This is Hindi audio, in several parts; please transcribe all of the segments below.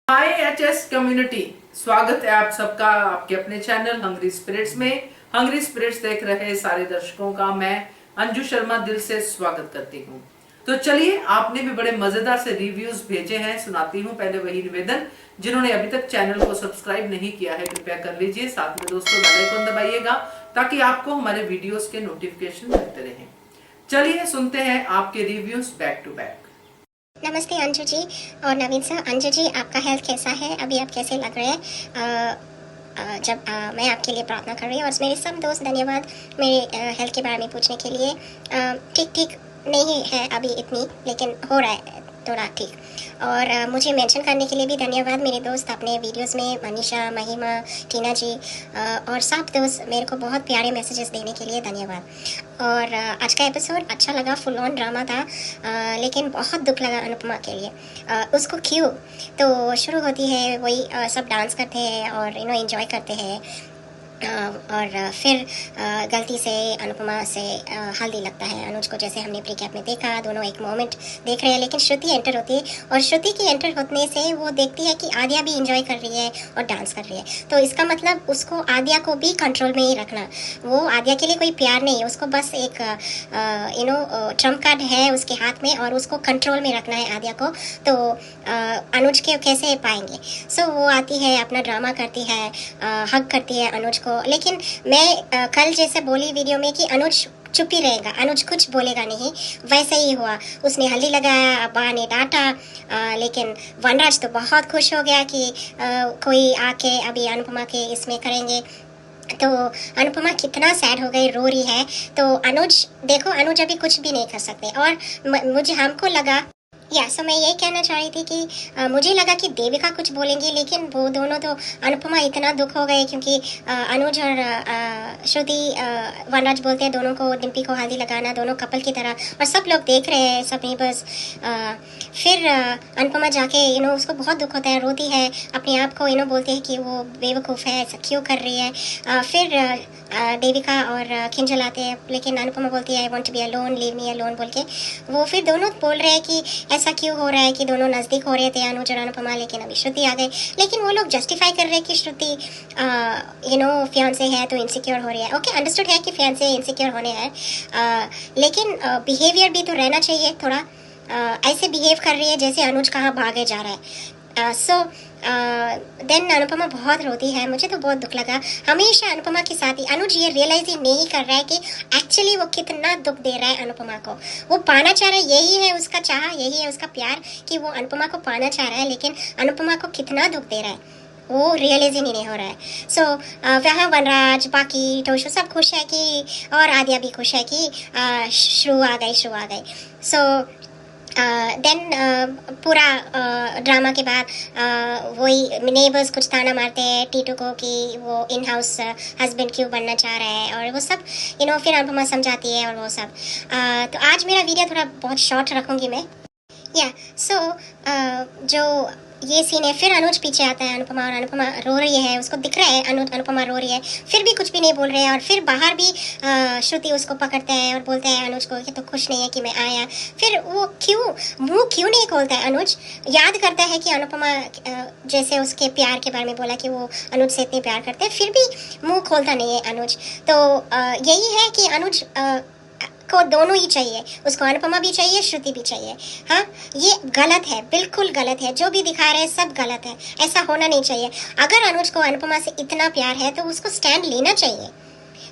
हाय एचएस कम्युनिटी, स्वागत है आप सबका आपके अपने चैनल हंग्री स्पिरिट्स में। हंग्री स्पिरिट्स देख रहे सारे दर्शकों का मैं अंजू शर्मा दिल से स्वागत करती हूँ। तो चलिए, आपने भी बड़े मजेदार से रिव्यूज भेजे हैं, सुनाती हूँ। पहले वही निवेदन, जिन्होंने अभी तक चैनल को सब्सक्राइब नहीं किया है कृपया कर लीजिए। साथ में दोस्तों बेल आइकन दबाइएगा ताकि आपको हमारे वीडियोस के नोटिफिकेशन मिलते रहें। चलिए सुनते हैं आपके रिव्यूज बैक टू बैक। नमस्ते अंजू जी और नवीन सर। अंजू जी, आपका हेल्थ कैसा है? अभी आप कैसे लग रहे हैं? जब मैं आपके लिए प्रार्थना कर रही हूँ और मेरे सब दोस्त धन्यवाद मेरे हेल्थ के बारे में पूछने के लिए। ठीक ठीक नहीं है अभी इतनी, लेकिन हो रहा है थोड़ा ठीक। और मुझे मेंशन करने के लिए भी धन्यवाद मेरे दोस्त अपने वीडियोस में, मनीषा, महिमा, टीना जी और सब दोस्त मेरे को बहुत प्यारे मैसेजेस देने के लिए धन्यवाद। और आज का एपिसोड अच्छा लगा, फुल ऑन ड्रामा था, लेकिन बहुत दुख लगा अनुपमा के लिए। उसको क्यों? तो शुरू होती है वही सब डांस करते हैं और एंजॉय करते हैं और फिर गलती से अनुपमा से हल्दी लगता है अनुज को, जैसे हमने प्री कैप में देखा। दोनों एक मोमेंट देख रहे हैं, लेकिन श्रुति एंटर होती है और श्रुति की एंटर होने से वो देखती है कि आद्या भी इंजॉय कर रही है और डांस कर रही है। तो इसका मतलब उसको आद्या को भी कंट्रोल में ही रखना। वो आद्या के लिए कोई प्यार नहीं है, उसको बस एक ट्रम्प कार्ड है उसके हाथ में और उसको कंट्रोल में रखना है आद्या को। तो अनुज के कैसे पाएंगे? सो वो आती है, अपना ड्रामा करती है, हग करती है अनुज को। लेकिन मैं कल जैसे बोली वीडियो में कि अनुज चुप ही रहेगा, अनुज कुछ बोलेगा नहीं, वैसे ही हुआ। उसने हल्दी लगाया, अब्बा ने डांटा, लेकिन वनराज तो बहुत खुश हो गया कि कोई आके अभी अनुपमा के इसमें करेंगे। तो अनुपमा कितना सैड हो गई, रो रही है। तो अनुज देखो, अनुज अभी कुछ भी नहीं कर सकते। और मुझे हमको लगा सो मैं ये कहना चाह रही थी कि मुझे लगा कि देविका कुछ बोलेंगी, लेकिन वो दोनों तो अनुपमा इतना दुख हो गए क्योंकि अनुज और श्रुति वनराज बोलते हैं दोनों को, डिम्पी को हल्दी लगाना, दोनों कपल की तरह, और सब लोग देख रहे हैं, सब नेबर्स। फिर अनुपमा जाके उसको बहुत दुख होता है, रोती है, अपने आप को बोलती है कि वो बेवकूफ़ है, ऐसा क्यों कर रही है। फिर देविका और खिंजल आते हैं, लेकिन अनुपमा बोलती है I want to be alone, leave me alone बोल के। वो फिर दोनों बोल रहे हैं कि ऐसा क्यों हो रहा है, कि दोनों नज़दीक हो रहे थे अनुज और अनुपमा, लेकिन अभी श्रुति आ गई। लेकिन वो लोग जस्टिफाई कर रहे हैं कि श्रुति फियांसे है तो इनसिक्योर हो रही है। ओके, अंडरस्टूड है कि फियांसे इनसिक्योर होने हैं, लेकिन बिहेवियर भी तो रहना चाहिए थोड़ा। ऐसे बिहेव कर रही है जैसे अनुज कहाँ भागे जा रहा है। सो देन अनुपमा बहुत रोती है, मुझे तो बहुत दुख लगा। हमेशा अनुपमा के साथ ही अनुज ये रियलाइज ही नहीं कर रहा है कि एक्चुअली वो कितना दुख दे रहा है अनुपमा को। वो पाना चाह रहा है, यही है उसका चाह, यही है उसका प्यार कि वो अनुपमा को पाना चाह रहा है, लेकिन अनुपमा को कितना दुख दे रहा है वो रियलाइज ही नहीं हो रहा है। सो वहाँ वनराज, बाकी टोशो सब खुश है कि, और आद्या भी खुश है कि श्रु आ गई। सो देन पूरा ड्रामा के बाद वही नेबर्स कुछ ताना मारते हैं टीटू को कि वो इन हाउस हस्बैंड क्यों बनना चाह रहा है, और वो सब फिर अनुपमा समझाती है और वो सब। तो आज मेरा वीडियो थोड़ा बहुत शॉर्ट रखूँगी मैं। सो जो ये सीन है, फिर अनुज पीछे आता है अनुपमा, और अनुपमा रो रही है, उसको दिख रहा है अनुपमा रो रही है, फिर भी कुछ भी नहीं बोल रहे हैं। और फिर बाहर भी श्रुति उसको पकड़ते हैं और बोलते हैं अनुज को कि तो खुश नहीं है कि मैं आया। फिर वो मुंह क्यों नहीं खोलता है अनुज? याद करता है कि अनुपमा जैसे उसके प्यार के बारे में बोला कि वो अनुज से इतने प्यार करते हैं, फिर भी मुंह खोलता नहीं है अनुज। तो यही है कि अनुज को दोनों ही चाहिए, उसको अनुपमा भी चाहिए, श्रुति भी चाहिए। हाँ, ये गलत है, बिल्कुल गलत है, जो भी दिखा रहे हैं सब गलत है, ऐसा होना नहीं चाहिए। अगर अनुज को अनुपमा से इतना प्यार है तो उसको स्टैंड लेना चाहिए,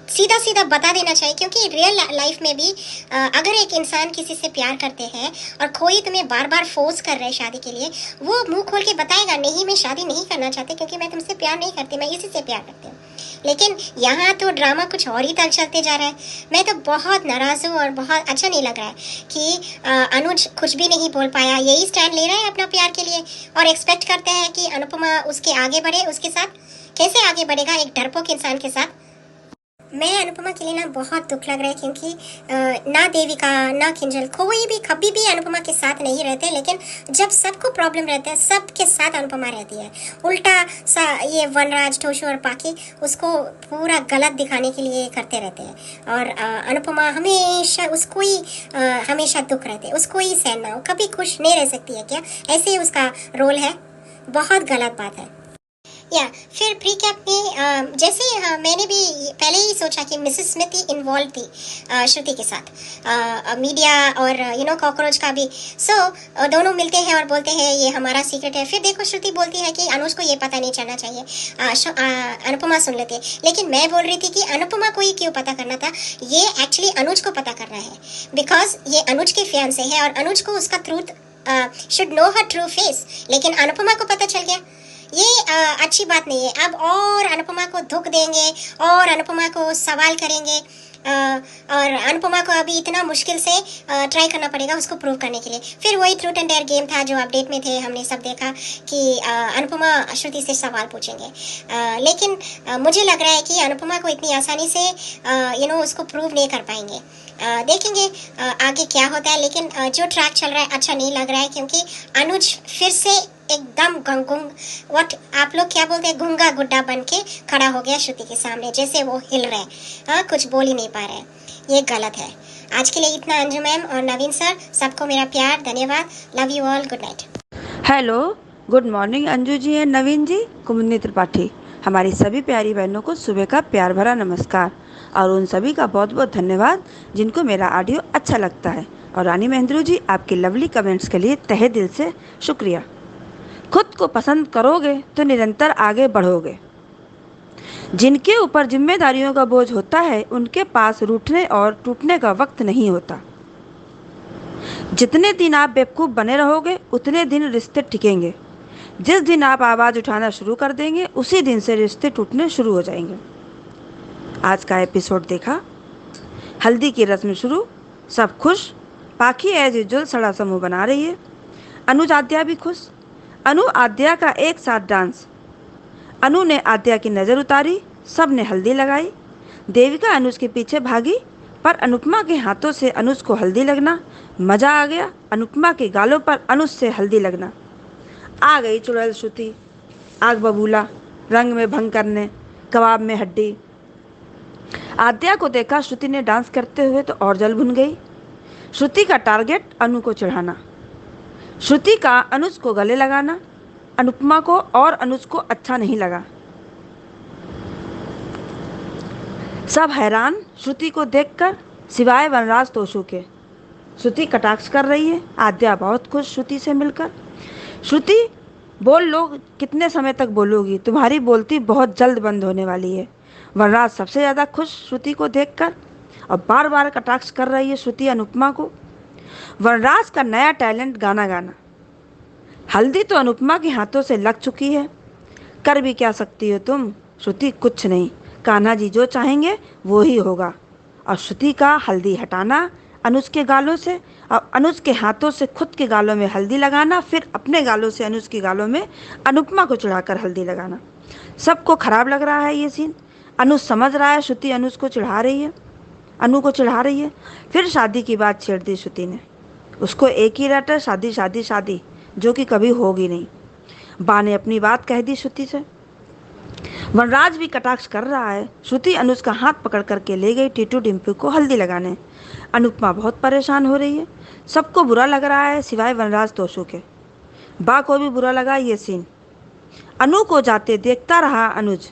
सीधा सीधा बता देना चाहिए। क्योंकि रियल लाइफ में भी अगर एक इंसान किसी से प्यार करते हैं और कोई तुम्हें बार बार फोर्स कर रहे हैं शादी के लिए, वो मुंह खोल के बताएगा नहीं मैं शादी नहीं करना चाहती क्योंकि मैं तुमसे प्यार नहीं करती, मैं इसी से प्यार करती हूँ। लेकिन यहाँ तो ड्रामा कुछ और ही तक चलते जा रहा है। मैं तो बहुत नाराज़ हूँ और बहुत अच्छा नहीं लग रहा है कि अनुज कुछ भी नहीं बोल पाया, यही स्टैंड ले रहा है अपना प्यार के लिए और एक्सपेक्ट करते हैं कि अनुपमा उसके आगे बढ़े। उसके साथ कैसे आगे बढ़ेगा एक डरपोक इंसान के साथ? मैं अनुपमा के लिए ना बहुत दुख लग रहा है क्योंकि ना देविका ना किंजल कोई भी कभी भी अनुपमा के साथ नहीं रहते, लेकिन जब सबको प्रॉब्लम रहता है सबके साथ अनुपमा रहती है। उल्टा ये वनराज, टोशो और पाकी उसको पूरा गलत दिखाने के लिए करते रहते हैं और अनुपमा हमेशा उसको ही हमेशा दुख रहते हैं, उसको ही सहना हो, कभी खुश नहीं रह सकती है क्या? ऐसे ही उसका रोल है। बहुत गलत बात है। या फिर प्री कैप में जैसे मैंने भी पहले ही सोचा कि मिसेस स्मिथ ही इन्वॉल्व थी श्रुति के साथ, मीडिया और कॉकरोच का भी। सो दोनों मिलते हैं और बोलते हैं ये हमारा सीक्रेट है। फिर देखो श्रुति बोलती है कि अनुज को ये पता नहीं चलना चाहिए, अनुपमा सुन लेते। लेकिन मैं बोल रही थी कि अनुपमा को ही क्यों पता करना था, ये एक्चुअली अनुज को पता करना है, बिकॉज ये अनुज के फियांसे है और अनुज को उसका truth should know her true face. लेकिन अनुपमा को पता चल गया, ये अच्छी बात नहीं है। अब और अनुपमा को धोख देंगे और अनुपमा को सवाल करेंगे, और अनुपमा को अभी इतना मुश्किल से ट्राई करना पड़ेगा उसको प्रूव करने के लिए। फिर वही ट्रूथ एंड डेयर गेम था जो अपडेट में थे, हमने सब देखा कि अनुपमा श्रुति से सवाल पूछेंगे। लेकिन मुझे लग रहा है कि अनुपमा को इतनी आसानी से उसको प्रूव नहीं कर पाएंगे। देखेंगे आगे क्या होता है। लेकिन जो ट्रैक चल रहा है अच्छा नहीं लग रहा है, क्योंकि अनुज फिर से एकदम आप लोग क्या बोलते हैं, गुंगा गुड्डा बन के खड़ा हो गया श्रुति के सामने, जैसे वो हिल रहे, कुछ बोल ही नहीं पा रहे। ये गलत है। आज के लिए इतना अंजू मैम और नवीन सर, सबको मेरा प्यार, धन्यवाद, love you all, good night. Hello, good morning Anju ji and Naveen ji, Kumudini Tripathi. हमारी सभी प्यारी बहनों को सुबह का प्यार भरा नमस्कार और उन सभी का बहुत बहुत धन्यवाद जिनको मेरा ऑडियो अच्छा लगता है। और रानी महेंद्रू जी, आपके लवली कमेंट्स के लिए तहे दिल से शुक्रिया। खुद को पसंद करोगे तो निरंतर आगे बढ़ोगे। जिनके ऊपर जिम्मेदारियों का बोझ होता है उनके पास रूठने और टूटने का वक्त नहीं होता। जितने दिन आप बेवकूफ़ बने रहोगे उतने दिन रिश्ते टिकेंगे। जिस दिन आप आवाज़ उठाना शुरू कर देंगे उसी दिन से रिश्ते टूटने शुरू हो जाएंगे। आज का एपिसोड देखा, हल्दी की रस्म शुरू, सब खुश, पाखी एज यूजुअल सड़ा समूह बना रही है। अनुज आद्या भी खुश, अनु आद्या का एक साथ डांस। अनु ने आद्या की नज़र उतारी, सब ने हल्दी लगाई। देविका अनुज के पीछे भागी, पर अनुपमा के हाथों से अनुज को हल्दी लगना, मज़ा आ गया। अनुपमा के गालों पर अनुज से हल्दी लगना। आ गई चुड़ैल श्रुति, आग बबूला, रंग में भंग करने, कबाब में हड्डी। आद्या को देखा श्रुति ने डांस करते हुए तो और जल भुन गई। श्रुति का टारगेट अनु को चिढ़ाना, श्रुति का अनुज को गले लगाना। अनुपमा को और अनुज को अच्छा नहीं लगा। सब हैरान श्रुति को देखकर, सिवाय वनराज तोशु के। श्रुति कटाक्ष कर रही है, आद्या बहुत खुश श्रुति से मिलकर। श्रुति, बोल लो, कितने समय तक बोलोगी, तुम्हारी बोलती बहुत जल्द बंद होने वाली है। वनराज सबसे ज़्यादा खुश श्रुति को देखकर और बार बार कटाक्ष कर रही है श्रुति अनुपमा को। वनराज का नया टैलेंट गाना गाना। हल्दी तो अनुपमा के हाथों से लग चुकी है, कर भी क्या सकती हो तुम श्रुति, कुछ नहीं। कान्हा जी जो चाहेंगे वो ही होगा। और श्रुति का हल्दी हटाना अनुज के गालों से और अनुज के हाथों से खुद के गालों में हल्दी लगाना, फिर अपने गालों से अनुज के गालों में अनुपमा को चढ़ाकर हल्दी लगाना। सबको खराब लग रहा है ये सीन। अनुज समझ रहा है श्रुति अनुज को चिढ़ा रही है, अनु को चिढ़ा रही है। फिर शादी की बात छेड़ दी श्रुति ने। उसको एक ही रट है, शादी शादी शादी, जो कि कभी होगी नहीं। बा ने अपनी बात कह दी श्रुति से। वनराज भी कटाक्ष कर रहा है। श्रुति अनुज का हाथ पकड़ करके ले गई टीटू डिम्पू को हल्दी लगाने। अनुपमा बहुत परेशान हो रही है। सबको बुरा लग रहा है सिवाय वनराज तोशु के। बा को भी बुरा लगा ये सीन। अनु को जाते देखता रहा अनुज।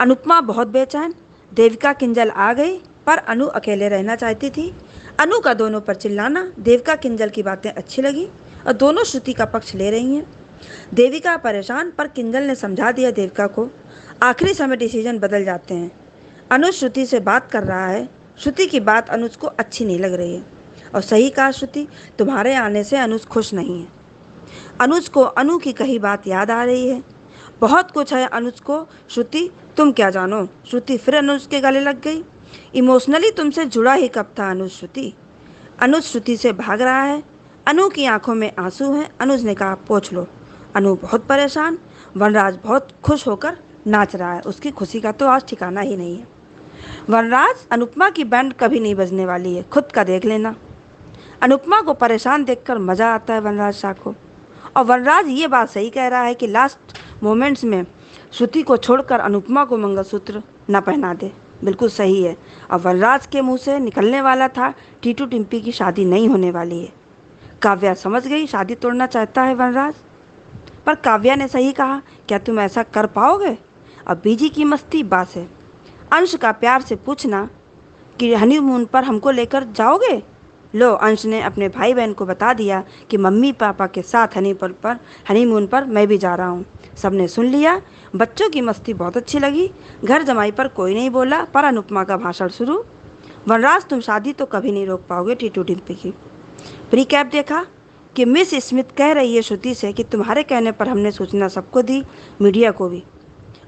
अनुपमा बहुत बेचैन। देविका किंजल आ गई, पर अनु अकेले रहना चाहती थी। अनु का दोनों पर चिल्लाना देविका किंजल की बातें अच्छी लगी और दोनों श्रुति का पक्ष ले रही हैं। देविका परेशान, पर किंजल ने समझा दिया देविका को। आखिरी समय डिसीजन बदल जाते हैं। अनुज श्रुति से बात कर रहा है। श्रुति की बात अनुज को अच्छी नहीं लग रही है। और सही कहा श्रुति, तुम्हारे आने से अनुज खुश नहीं है। अनुज को अनु की कही बात याद आ रही है। बहुत कुछ है अनुज को। श्रुति, तुम क्या जानो। श्रुति फिर अनुज के गले लग गई। इमोशनली तुमसे जुड़ा ही कब था अनुज श्रुति। अनुज श्रुति से भाग रहा है। अनु की आंखों में आंसू हैं। अनुज ने कहा पोंछ लो। अनु बहुत परेशान। वनराज बहुत खुश होकर नाच रहा है। उसकी खुशी का तो आज ठिकाना ही नहीं है। वनराज, अनुपमा की बैंड कभी नहीं बजने वाली है, खुद का देख लेना। अनुपमा को परेशान देखकर मज़ा आता है वनराज शाह को। और वनराज ये बात सही कह रहा है कि लास्ट मोमेंट्स में श्रुति को छोड़कर अनुपमा को मंगलसूत्र न पहना दे। बिल्कुल सही है। और वनराज के मुंह से निकलने वाला था टीटू टिम्पी की शादी नहीं होने वाली है। काव्या समझ गई शादी तोड़ना चाहता है वनराज। पर काव्या ने सही कहा, क्या तुम ऐसा कर पाओगे? अब बीजी की मस्ती बात है। अंश का प्यार से पूछना कि हनीमून पर हमको लेकर जाओगे? लो, अंश ने अपने भाई बहन को बता दिया कि मम्मी पापा के साथ हनीमून पर मैं भी जा रहा हूँ। सबने सुन लिया। बच्चों की मस्ती बहुत अच्छी लगी। घर जमाई पर कोई नहीं बोला, पर अनुपमा का भाषण शुरू। वनराज, तुम शादी तो कभी नहीं रोक पाओगे। टीटू डिम्पी की प्री कैप देखा कि मिस स्मिथ कह रही है श्रुति से कि तुम्हारे कहने पर हमने सूचना सबको दी, मीडिया को भी।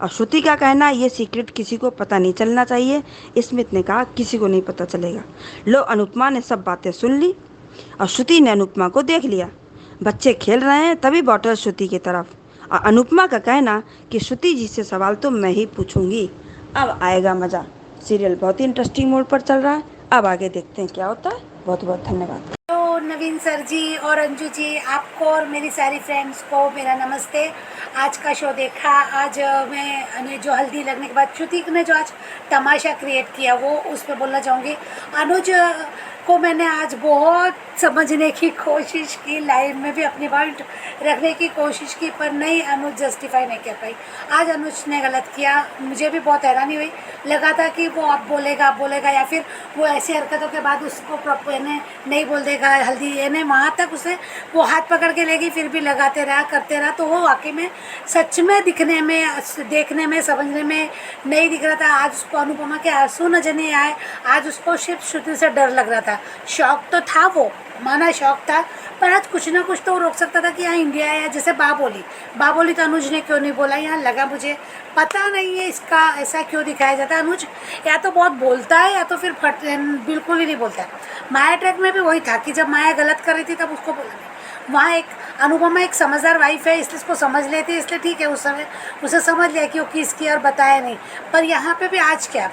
और श्रुति का कहना, ये सीक्रेट किसी को पता नहीं चलना चाहिए। स्मिथ ने कहा, किसी को नहीं पता चलेगा। लो, अनुपमा ने सब बातें सुन ली और श्रुति ने अनुपमा को देख लिया। बच्चे खेल रहे हैं, तभी बॉटल श्रुति की तरफ और अनुपमा का कहना कि श्रुति जी से सवाल तो मैं ही पूछूंगी। अब आएगा मज़ा। सीरियल बहुत ही इंटरेस्टिंग मोड पर चल रहा है। अब आगे देखते हैं क्या होता है। बहुत बहुत धन्यवाद। तो नवीन सर जी और अंजू जी, आपको और मेरी सारी फ्रेंड्स को मेरा नमस्ते। आज का शो देखा। आज मैं जो हल्दी लगने के बाद श्रुति ने जो आज तमाशा क्रिएट किया वो उस पर बोलना चाहूँगी। अनुज को मैंने आज बहुत समझने की कोशिश की, लाइव में भी अपनी पॉइंट रखने की कोशिश की, पर नहीं, अनुज जस्टिफाई नहीं कर पाई। आज अनुज ने गलत किया। मुझे भी बहुत हैरानी हुई। लगा था कि वो अब बोलेगा या फिर वो ऐसी हरकतों के बाद उसको नहीं बोल देगा हल्दी यानी वहाँ तक उसे वो हाथ पकड़ के लेगी, फिर भी लगाते रहा करते रहा। तो वो वाकई में सच में दिखने में, देखने में, समझने में नहीं दिख रहा था। आज उसको अनुपमा के आंसू नजर नहीं आए। आज उसको सिर्फ श्रुति से डर लग रहा था। शौक तो था, वो माना शौक था, पर आज कुछ ना कुछ तो रोक सकता था कि यहाँ इंडिया है। जैसे बा बोली तो अनुज ने क्यों नहीं बोला, यहाँ लगा मुझे पता नहीं है इसका ऐसा क्यों दिखाया जाता है। अनुज या तो बहुत बोलता है या तो फिर बिल्कुल ही नहीं बोलता है। माया ट्रैक में भी वही था कि जब माया गलत कर रही थी तब उसको बोला नहीं। वहाँ एक अनुपमा एक समझदार वाइफ है, इसलिए उसको समझ लेती है, इसलिए ठीक है, उस समय उसे समझ लिया कि वो किसकी और बताया नहीं। पर यहाँ पे भी आज क्या,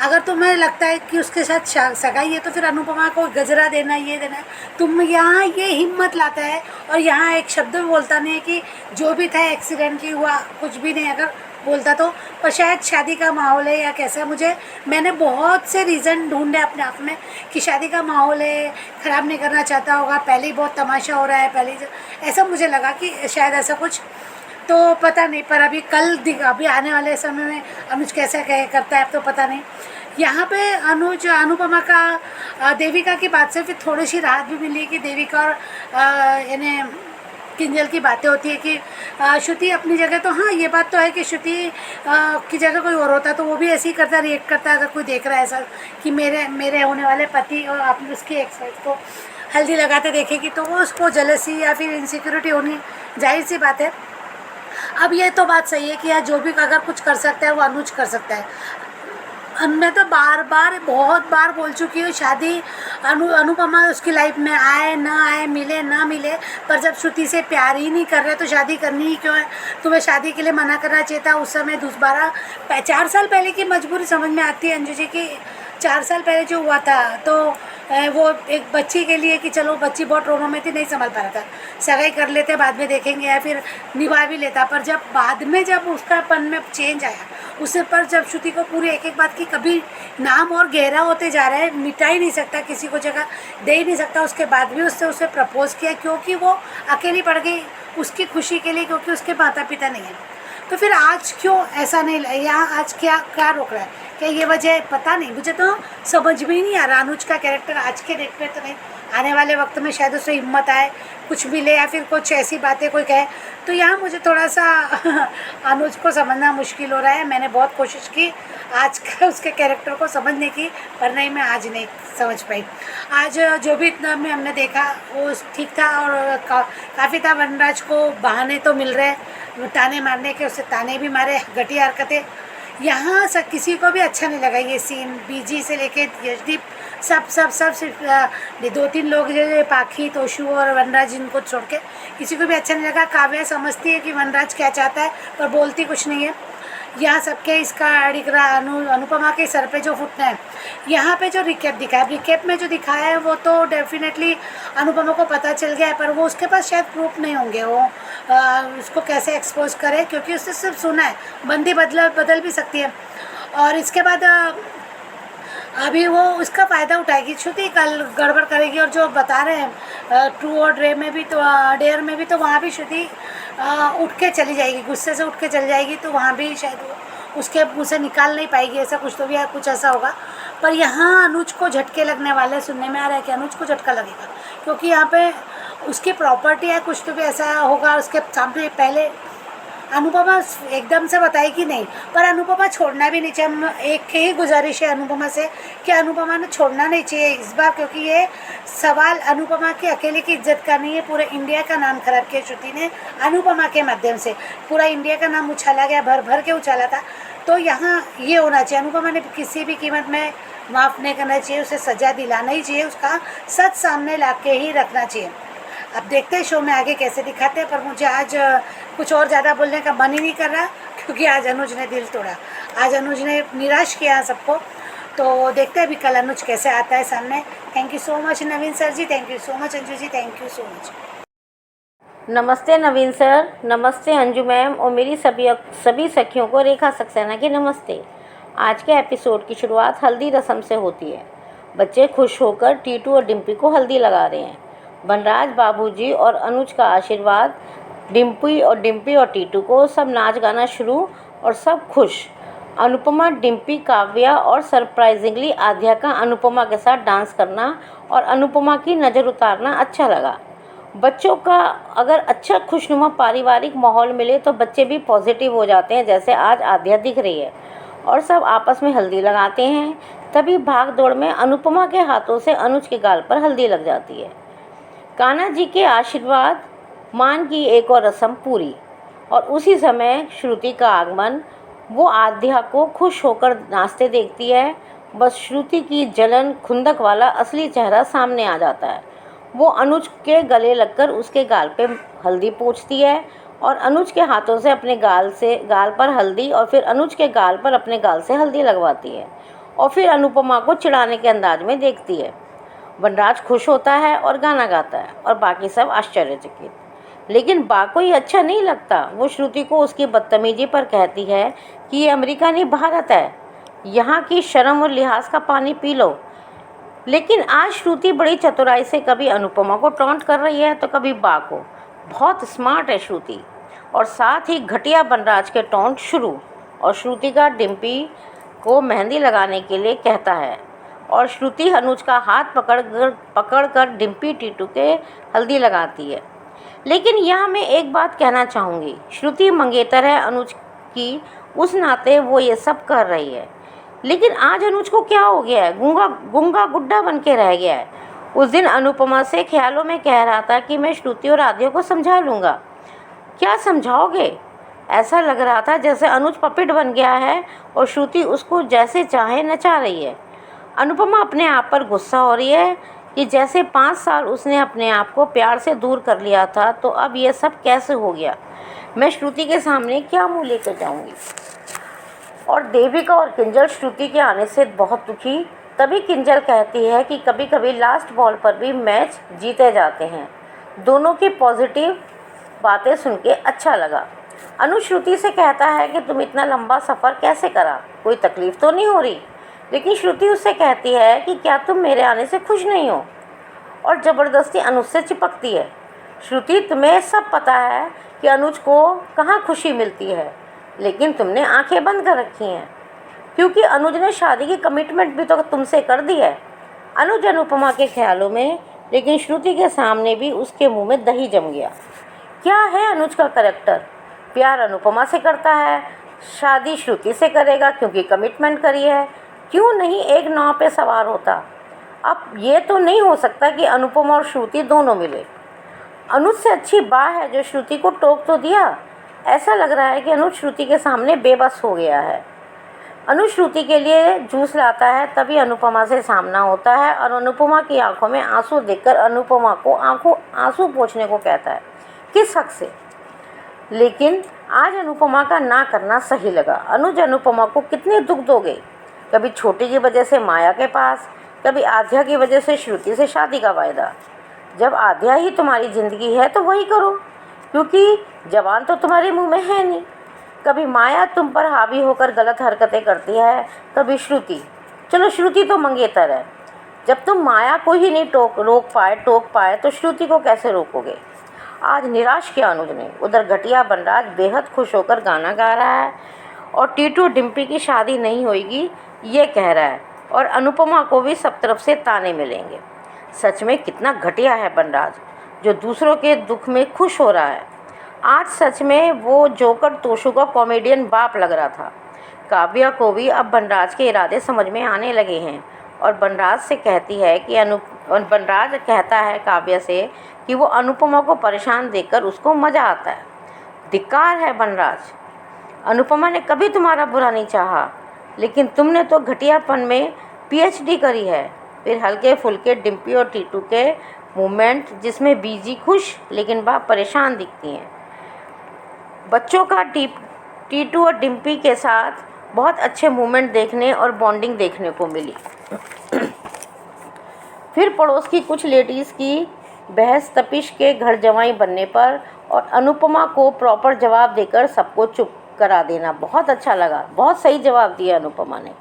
अगर तुम्हें लगता है कि उसके साथ सगाई है तो फिर अनुपमा को गजरा देना, ये देना, तुम यहाँ ये हिम्मत लाता है और यहाँ एक शब्द भी बोलता नहीं है कि जो भी था एक्सीडेंट की हुआ, कुछ भी नहीं। अगर बोलता तो, पर शायद शादी का माहौल है या कैसा, मैंने बहुत से रीज़न ढूंढे अपने आप में कि शादी का माहौल है, ख़राब नहीं करना चाहता होगा, पहले ही बहुत तमाशा हो रहा है, ऐसा मुझे लगा कि शायद ऐसा कुछ, तो पता नहीं। पर अभी आने वाले समय में अनुज कैसा करता है अब तो पता नहीं। यहाँ पे अनुपमा का देविका की बात से फिर थोड़ी सी राहत भी मिली कि देविका और यानी किंजल की बातें होती है कि श्रुति अपनी जगह, तो हाँ ये बात तो है कि श्रुति की जगह कोई और होता तो वो भी ऐसे ही करता, रिएक्ट करता। अगर कोई देख रहा है ऐसा कि मेरे होने वाले पति और अपनी उसकी एक्स वाइफ को हल्दी लगाते देखेगी तो वो उसको जेलसी या फिर इनसिक्योरिटी होनी जाहिर सी बात है। अब ये तो बात सही है कि यार जो भी अगर कुछ कर सकता है वो अनुज कर सकता है। मैं तो बहुत बार बोल चुकी हूँ, शादी अनुपमा उसकी लाइफ में आए ना आए, मिले ना मिले, पर जब श्रुति से प्यार ही नहीं कर रहे तो शादी करनी ही क्यों है। तुम्हें शादी के लिए मना करना चाहिए था उस समय। 4 साल पहले की मजबूरी समझ में आती है अंजू जी की। 4 साल पहले जो हुआ था तो वो एक बच्ची के लिए कि चलो बच्ची बहुत ट्रोमा में थी, नहीं संभाल पा रहा था, सगाई कर लेते बाद में देखेंगे या फिर निभा भी लेता। पर जब बाद में जब उसका पन में चेंज आया, उसे पर जब श्रुति को पूरी एक बात की कभी नाम और गहरा होते जा रहा है, मिटा ही नहीं सकता, किसी को जगह दे ही नहीं सकता। उसके बाद भी उसे प्रपोज किया क्योंकि वो अकेली पड़ गई उसकी खुशी के लिए, क्योंकि उसके माता पिता नहीं है। तो फिर आज क्यों ऐसा नहीं, यहाँ आज क्या रोक रहा है, क्या ये वजह पता नहीं, मुझे तो समझ में ही नहीं आ रहा। अनुज का कैरेक्टर आज के डेट में तो नहीं, आने वाले वक्त में शायद उसे हिम्मत आए, कुछ मिले या फिर कुछ ऐसी बातें कोई कहे, तो यहाँ मुझे थोड़ा सा अनुज को समझना मुश्किल हो रहा है। मैंने बहुत कोशिश की आज का उसके कैरेक्टर को समझने की, पर नहीं, मैं आज नहीं समझ पाई। आज जो भी इतना में हमने देखा वो ठीक था और काफ़ी था। वनराज को बहाने तो मिल रहे, ताने मारने के, उससे ताने भी मारे, घटिया हरकतें। यहाँ सब किसी को भी अच्छा नहीं लगा ये सीन, बीजी से लेके यशदीप सब सिर्फ 2-3 लोग जो पाखी, तोशु और वनराज, इनको छोड़ के किसी को भी अच्छा नहीं लगा। काव्या समझती है कि वनराज क्या चाहता है पर बोलती कुछ नहीं है। यहाँ सबके इसका डिगरा अनुपमा के सर पे जो फुटना है। यहाँ पे जो रिकेप में जो दिखाया है वो तो डेफिनेटली अनुपमा को पता चल गया है, पर वो उसके पास शायद प्रूफ नहीं होंगे, वो उसको कैसे एक्सपोज करे, क्योंकि उसने सिर्फ सुना है। बंदी बदल भी सकती है। और इसके बाद अभी वो उसका फ़ायदा उठाएगी, श्रुति कल गड़बड़ करेगी। और जो बता रहे हैं ट्रू और डेयर में भी तो वहाँ भी श्रुति उठ के चली जाएगी, गुस्से से उठ के चली जाएगी, तो वहाँ भी शायद वो उसके मुँह से निकाल नहीं पाएगी, ऐसा कुछ तो भी कुछ ऐसा होगा। पर यहाँ अनुज को झटके लगने वाले, सुनने में आ रहा है कि अनुज को झटका लगेगा, क्योंकि यहाँ पे उसकी प्रॉपर्टी है, कुछ तो भी ऐसा होगा उसके सामने। पहले अनुपमा एकदम से बताएगी नहीं, पर अनुपमा छोड़ना भी नहीं चाहिए। हम एक ही गुजारिश है अनुपमा से कि अनुपमा ने छोड़ना नहीं चाहिए इस बार, क्योंकि ये सवाल अनुपमा की अकेले की इज्जत का नहीं है, पूरे इंडिया का नाम खराब किया श्रुति ने अनुपमा के माध्यम से। पूरा इंडिया का नाम उछाला गया, भर भर के उछाला था। तो यहाँ ये होना चाहिए, अनुपमा ने किसी भी कीमत में माफ़ नहीं करना चाहिए, उसे सज़ा दिलाना ही चाहिए, उसका सच सामने ला के ही रखना चाहिए। अब देखते हैं शो में आगे कैसे दिखाते हैं, पर मुझे आज कुछ और ज़्यादा बोलने का मन ही नहीं कर रहा, क्योंकि आज अनुज ने दिल तोड़ा, आज अनुज ने निराश किया सबको। तो देखते हैं अभी कल अनुज कैसे आता है सामने। Thank you so much Naveen sir ji, thank you so much Anju ji, thank you so much. नमस्ते नवीन सर, नमस्ते अंजू मैम और मेरी सभी सखियों को रेखा सक्सेना की नमस्ते। आज के एपिसोड की शुरुआत हल्दी रस्म से होती है। बच्चे खुश होकर टीटू और डिम्पी को हल्दी लगा रहे हैं। बनराज, बाबूजी और अनुज का आशीर्वाद डिम्पी और टीटू को, सब नाच गाना शुरू और सब खुश। अनुपमा, डिम्पी, काव्या और सरप्राइजिंगली आद्या का अनुपमा के साथ डांस करना और अनुपमा की नज़र उतारना अच्छा लगा। बच्चों का अगर अच्छा खुशनुमा पारिवारिक माहौल मिले तो बच्चे भी पॉजिटिव हो जाते हैं, जैसे आज आद्या दिख रही है। और सब आपस में हल्दी लगाते हैं। तभी भाग दौड़ में अनुपमा के हाथों से अनुज के गाल पर हल्दी लग जाती है। कान्हा जी के आशीर्वाद मान की एक और रस्म पूरी, और उसी समय श्रुति का आगमन। वो आद्या को खुश होकर नाचते देखती है। बस श्रुति की जलन खुंदक वाला असली चेहरा सामने आ जाता है। वो अनुज के गले लगकर उसके गाल पे हल्दी पोंछती है और अनुज के हाथों से अपने गाल पर हल्दी, और फिर अनुज के गाल पर अपने गाल से हल्दी लगवाती है, और फिर अनुपमा को चिढ़ाने के अंदाज में देखती है। बनराज खुश होता है और गाना गाता है और बाकी सब आश्चर्यचकित। लेकिन बा को ये अच्छा नहीं लगता। वो श्रुति को उसकी बदतमीजी पर कहती है कि ये अमेरिका नहीं भारत है, यहाँ की शर्म और लिहाज का पानी पी लो। लेकिन आज श्रुति बड़ी चतुराई से कभी अनुपमा को टॉन्ट कर रही है तो कभी बा को। बहुत स्मार्ट है श्रुति। और साथ ही घटिया बनराज के टॉन्ट शुरू, और श्रुति का डिम्पी को मेहंदी लगाने के लिए कहता है, और श्रुति अनुज का हाथ पकड़कर डिम्पी टीटू के हल्दी लगाती है। लेकिन यहाँ मैं एक बात कहना चाहूँगी, श्रुति मंगेतर है अनुज की, उस नाते वो ये सब कर रही है। लेकिन आज अनुज को क्या हो गया है? गूंगा गुड्डा बन के रह गया है। उस दिन अनुपमा से ख्यालों में कह रहा था कि मैं श्रुति और आद्या को समझा लूँगा। क्या समझाओगे? ऐसा लग रहा था जैसे अनुज पपेट बन गया है और श्रुति उसको जैसे चाहे नचा रही है। अनुपमा अपने आप पर गुस्सा हो रही है कि जैसे 5 साल उसने अपने आप को प्यार से दूर कर लिया था, तो अब ये सब कैसे हो गया? मैं श्रुति के सामने क्या मुँह लेकर जाऊँगी? और देविका और किंजल श्रुति के आने से बहुत दुखी। तभी किंजल कहती है कि कभी कभी लास्ट बॉल पर भी मैच जीते जाते हैं। दोनों की पॉजिटिव बातें सुन के अच्छा लगा। अनु श्रुति से कहता है कि तुम इतना लंबा सफ़र कैसे करा, कोई तकलीफ़ तो नहीं हो रही? लेकिन श्रुति उससे कहती है कि क्या तुम मेरे आने से खुश नहीं हो, और ज़बरदस्ती अनुज से चिपकती है। श्रुति, तुम्हें सब पता है कि अनुज को कहाँ खुशी मिलती है, लेकिन तुमने आंखें बंद कर रखी हैं, क्योंकि अनुज ने शादी की कमिटमेंट भी तो तुमसे कर दी है। अनुज अनुपमा के ख्यालों में, लेकिन श्रुति के सामने भी उसके मुंह में दही जम गया। क्या है अनुज का करैक्टर? प्यार अनुपमा से करता है, शादी श्रुति से करेगा क्योंकि कमिटमेंट करी है। क्यों नहीं एक नाव पे सवार होता? अब ये तो नहीं हो सकता कि अनुपमा और श्रुति दोनों मिले। अनुज से अच्छी बा है जो श्रुति को टोक तो दिया। ऐसा लग रहा है कि अनुज श्रुति के सामने बेबस हो गया है। अनुज श्रुति के लिए जूस लाता है, तभी अनुपमा से सामना होता है और अनुपमा की आंखों में आंसू देखकर अनुपमा को आंसू पोंछने को कहता है। किस हक से? लेकिन आज अनुपमा का ना करना सही लगा। अनुज अनुपमा को कितने दुख दोगे? कभी छोटी की वजह से माया के पास, कभी आध्या की वजह से श्रुति से शादी का वायदा। जब आध्या ही तुम्हारी ज़िंदगी है तो वही करो, क्योंकि जवान तो तुम्हारे मुंह में है नहीं। कभी माया तुम पर हावी होकर गलत हरकतें करती है, कभी श्रुति। चलो श्रुति तो मंगेतर है। जब तुम माया को ही नहीं टोक पाए तो श्रुति को कैसे रोकोगे? आज निराश किया अनुज ने। उधर घटिया बनराज बेहद खुश होकर गाना गा रहा है और टीटू डिम्पी की शादी नहीं होगी ये कह रहा है, और अनुपमा को भी सब तरफ से ताने मिलेंगे। सच में कितना घटिया है बनराज, जो दूसरों के दुख में खुश हो रहा है। आज सच में वो जोकर तोशु का कॉमेडियन बाप लग रहा था। काव्या को भी अब बनराज के इरादे समझ में आने लगे हैं और बनराज से कहती है कि बनराज कहता है काव्या से कि वो अनुपमा को परेशान देखकर उसको मज़ा आता है। धिक्कार है बनराज, अनुपमा ने कभी तुम्हारा बुरा नहीं चाहा, लेकिन तुमने तो घटियापन में पीएचडी करी है। फिर हल्के फुल्के डिम्पी और टीटू के मूवमेंट जिसमें बीजी खुश लेकिन बाप परेशान दिखती हैं। बच्चों का टीटू और डिम्पी के साथ बहुत अच्छे मूवमेंट देखने और बॉन्डिंग देखने को मिली। फिर पड़ोस की कुछ लेडीज़ की बहस तपिश के घर जवाई बनने पर और अनुपमा को प्रॉपर जवाब देकर सबको चुप करा देना बहुत अच्छा लगा। बहुत सही जवाब दिया अनुपमा ने।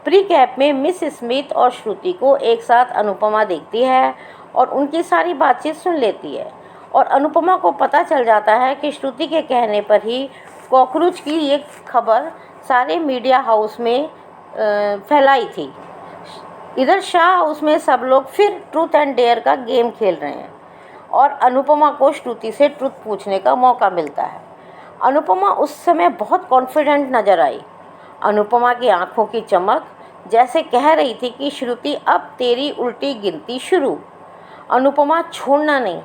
प्री कैप में मिस स्मिथ और श्रुति को एक साथ अनुपमा देखती है और उनकी सारी बातचीत सुन लेती है, और अनुपमा को पता चल जाता है कि श्रुति के कहने पर ही कॉकरोच की ये खबर सारे मीडिया हाउस में फैलाई थी। इधर शाह हाउस में सब लोग फिर ट्रूथ एंड डेयर का गेम खेल रहे हैं और अनुपमा को श्रुति से ट्रूथ पूछने का मौका मिलता है। अनुपमा उस समय बहुत कॉन्फिडेंट नज़र आई। अनुपमा की आंखों की चमक जैसे कह रही थी कि श्रुति अब तेरी उल्टी गिनती शुरू। अनुपमा छोड़ना नहीं,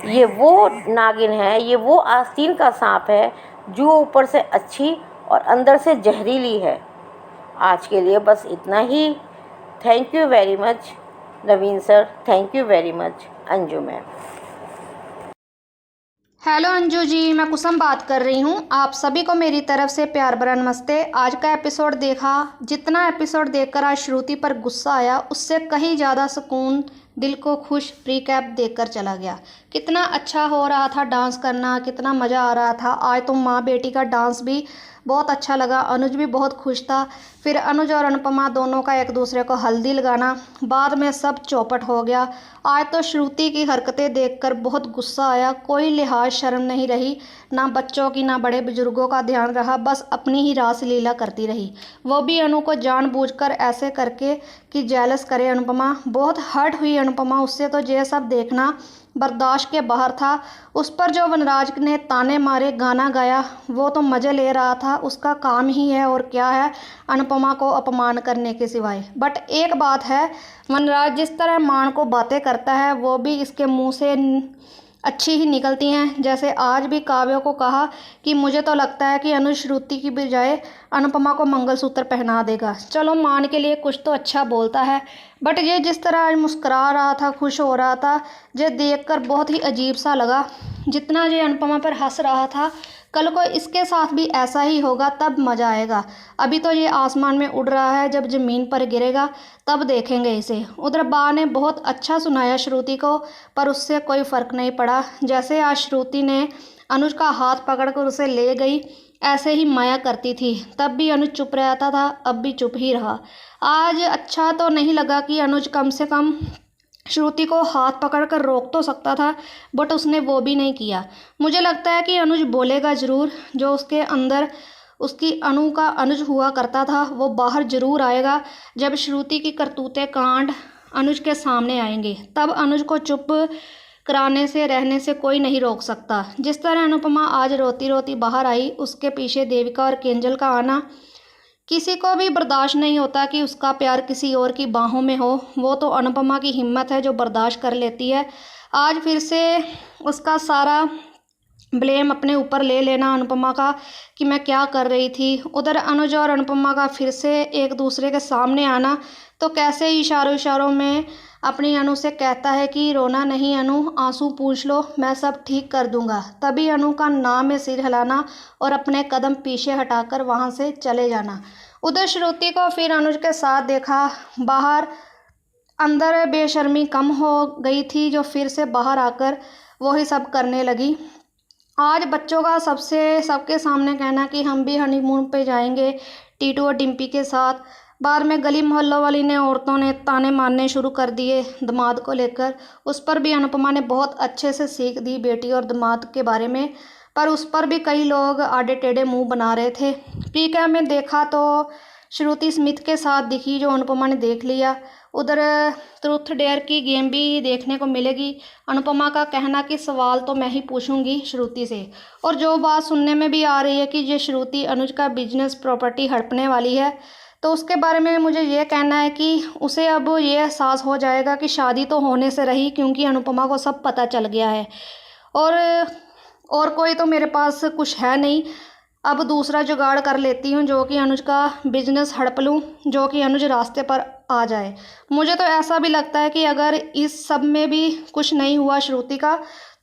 ये वो नागिन है, ये वो आस्तीन का सांप है जो ऊपर से अच्छी और अंदर से जहरीली है। आज के लिए बस इतना ही। Thank you very much Naveen sir, thank you very much Anju ma'am. Hello Anju ji, मैं कुसुम बात कर रही हूँ। आप सभी को मेरी तरफ से प्यार भरा नमस्ते। आज का एपिसोड देखा, जितना एपिसोड देखकर आज श्रुति पर गुस्सा आया उससे कहीं ज़्यादा सुकून, दिल को खुश प्री कैप देखकर चला गया। कितना अच्छा हो रहा था डांस करना, कितना मज़ा आ रहा था। आज तो माँ बेटी का डांस भी बहुत अच्छा लगा। अनुज भी बहुत खुश था। फिर अनुज और अनुपमा दोनों का एक दूसरे को हल्दी लगाना, बाद में सब चौपट हो गया। आज तो श्रुति की हरकतें देखकर बहुत गुस्सा आया। कोई लिहाज शर्म नहीं रही, ना बच्चों की ना बड़े बुजुर्गों का ध्यान रहा, बस अपनी ही रास लीला करती रही। वो भी अनु को जानबूझकर ऐसे करके कि जेलस करे अनुपमा। बहुत हर्ट हुई अनुपमा उससे। तो ये सब देखना बर्दाश्त के बाहर था। उस पर जो वनराज ने ताने मारे, गाना गाया, वो तो मज़े ले रहा था। उसका काम ही है और क्या है अनुपमा को अपमान करने के सिवाय। बट एक बात है, वनराज जिस तरह मान को बातें करता है वो भी इसके मुंह से अच्छी ही निकलती हैं। जैसे आज भी काव्य को कहा कि मुझे तो लगता है कि अनुज श्रुति की बजाय अनुपमा को मंगलसूत्र पहना देगा। चलो मान के लिए कुछ तो अच्छा बोलता है, बट ये जिस तरह आज मुस्कुरा रहा था, खुश हो रहा था, ये देखकर बहुत ही अजीब सा लगा। जितना ये अनुपमा पर हंस रहा था, कल को इसके साथ भी ऐसा ही होगा, तब मज़ा आएगा। अभी तो ये आसमान में उड़ रहा है, जब ज़मीन पर गिरेगा तब देखेंगे इसे। उधर बा ने बहुत अच्छा सुनाया श्रुति को, पर उससे कोई फ़र्क नहीं पड़ा। जैसे आज श्रुति ने अनुज का हाथ पकड़कर उसे ले गई, ऐसे ही माया करती थी। तब भी अनुज चुप रहता था, अब भी चुप ही रहा। आज अच्छा तो नहीं लगा कि अनुज कम से कम श्रुति को हाथ पकड़कर रोक तो सकता था, बट उसने वो भी नहीं किया। मुझे लगता है कि अनुज बोलेगा ज़रूर। जो उसके अंदर उसकी अनु का अनुज हुआ करता था वो बाहर ज़रूर आएगा। जब श्रुति की करतूतें कांड अनुज के सामने आएंगे, तब अनुज को चुप कराने से, रहने से कोई नहीं रोक सकता। जिस तरह अनुपमा आज रोती रोती बाहर आई, उसके पीछे देविका और केंजल का आना, किसी को भी बर्दाश्त नहीं होता कि उसका प्यार किसी और की बाहों में हो। वो तो अनुपमा की हिम्मत है जो बर्दाश्त कर लेती है। आज फिर से उसका सारा ब्लेम अपने ऊपर ले लेना अनुपमा का कि मैं क्या कर रही थी। उधर अनुज और अनुपमा का फिर से एक दूसरे के सामने आना, तो कैसे इशारों इशारों में अपनी अनु से कहता है कि रोना नहीं अनु, आंसू पूछ लो, मैं सब ठीक कर दूंगा। तभी अनु का नाम में सिर हिलाना और अपने कदम पीछे हटाकर वहां से चले जाना। उधर श्रुति को फिर अनुज के साथ देखा बाहर। अंदर बेशर्मी कम हो गई थी, जो फिर से बाहर आकर वही सब करने लगी। आज बच्चों का सबके सामने कहना कि हम भी हनीमून पे जाएंगे टीटू और डिम्पी के साथ, बाद में गली मोहल्लों वाली ने औरतों ने ताने मारने शुरू कर दिए दामाद को लेकर। उस पर भी अनुपमा ने बहुत अच्छे से सीख दी बेटी और दामाद के बारे में, पर उस पर भी कई लोग आड़े टेढ़े मुंह बना रहे थे। प्री कैम में देखा तो श्रुति स्मिथ के साथ दिखी, जो अनुपमा ने देख लिया। उधर ट्रूथ डेयर की गेम भी देखने को मिलेगी। अनुपमा का कहना कि सवाल तो मैं ही पूछूंगी श्रुति से, और जो बात सुनने में भी आ रही है कि ये श्रुति अनुज का बिजनेस प्रॉपर्टी हड़पने वाली है, तो उसके बारे में मुझे ये कहना है कि उसे अब ये एहसास हो जाएगा कि शादी तो होने से रही, क्योंकि अनुपमा को सब पता चल गया है और कोई तो मेरे पास कुछ है नहीं। अब दूसरा जुगाड़ कर लेती हूँ जो कि अनुज का बिजनेस हड़प लूँ, जो कि अनुज रास्ते पर आ जाए। मुझे तो ऐसा भी लगता है कि अगर इस सब में भी कुछ नहीं हुआ श्रुति का,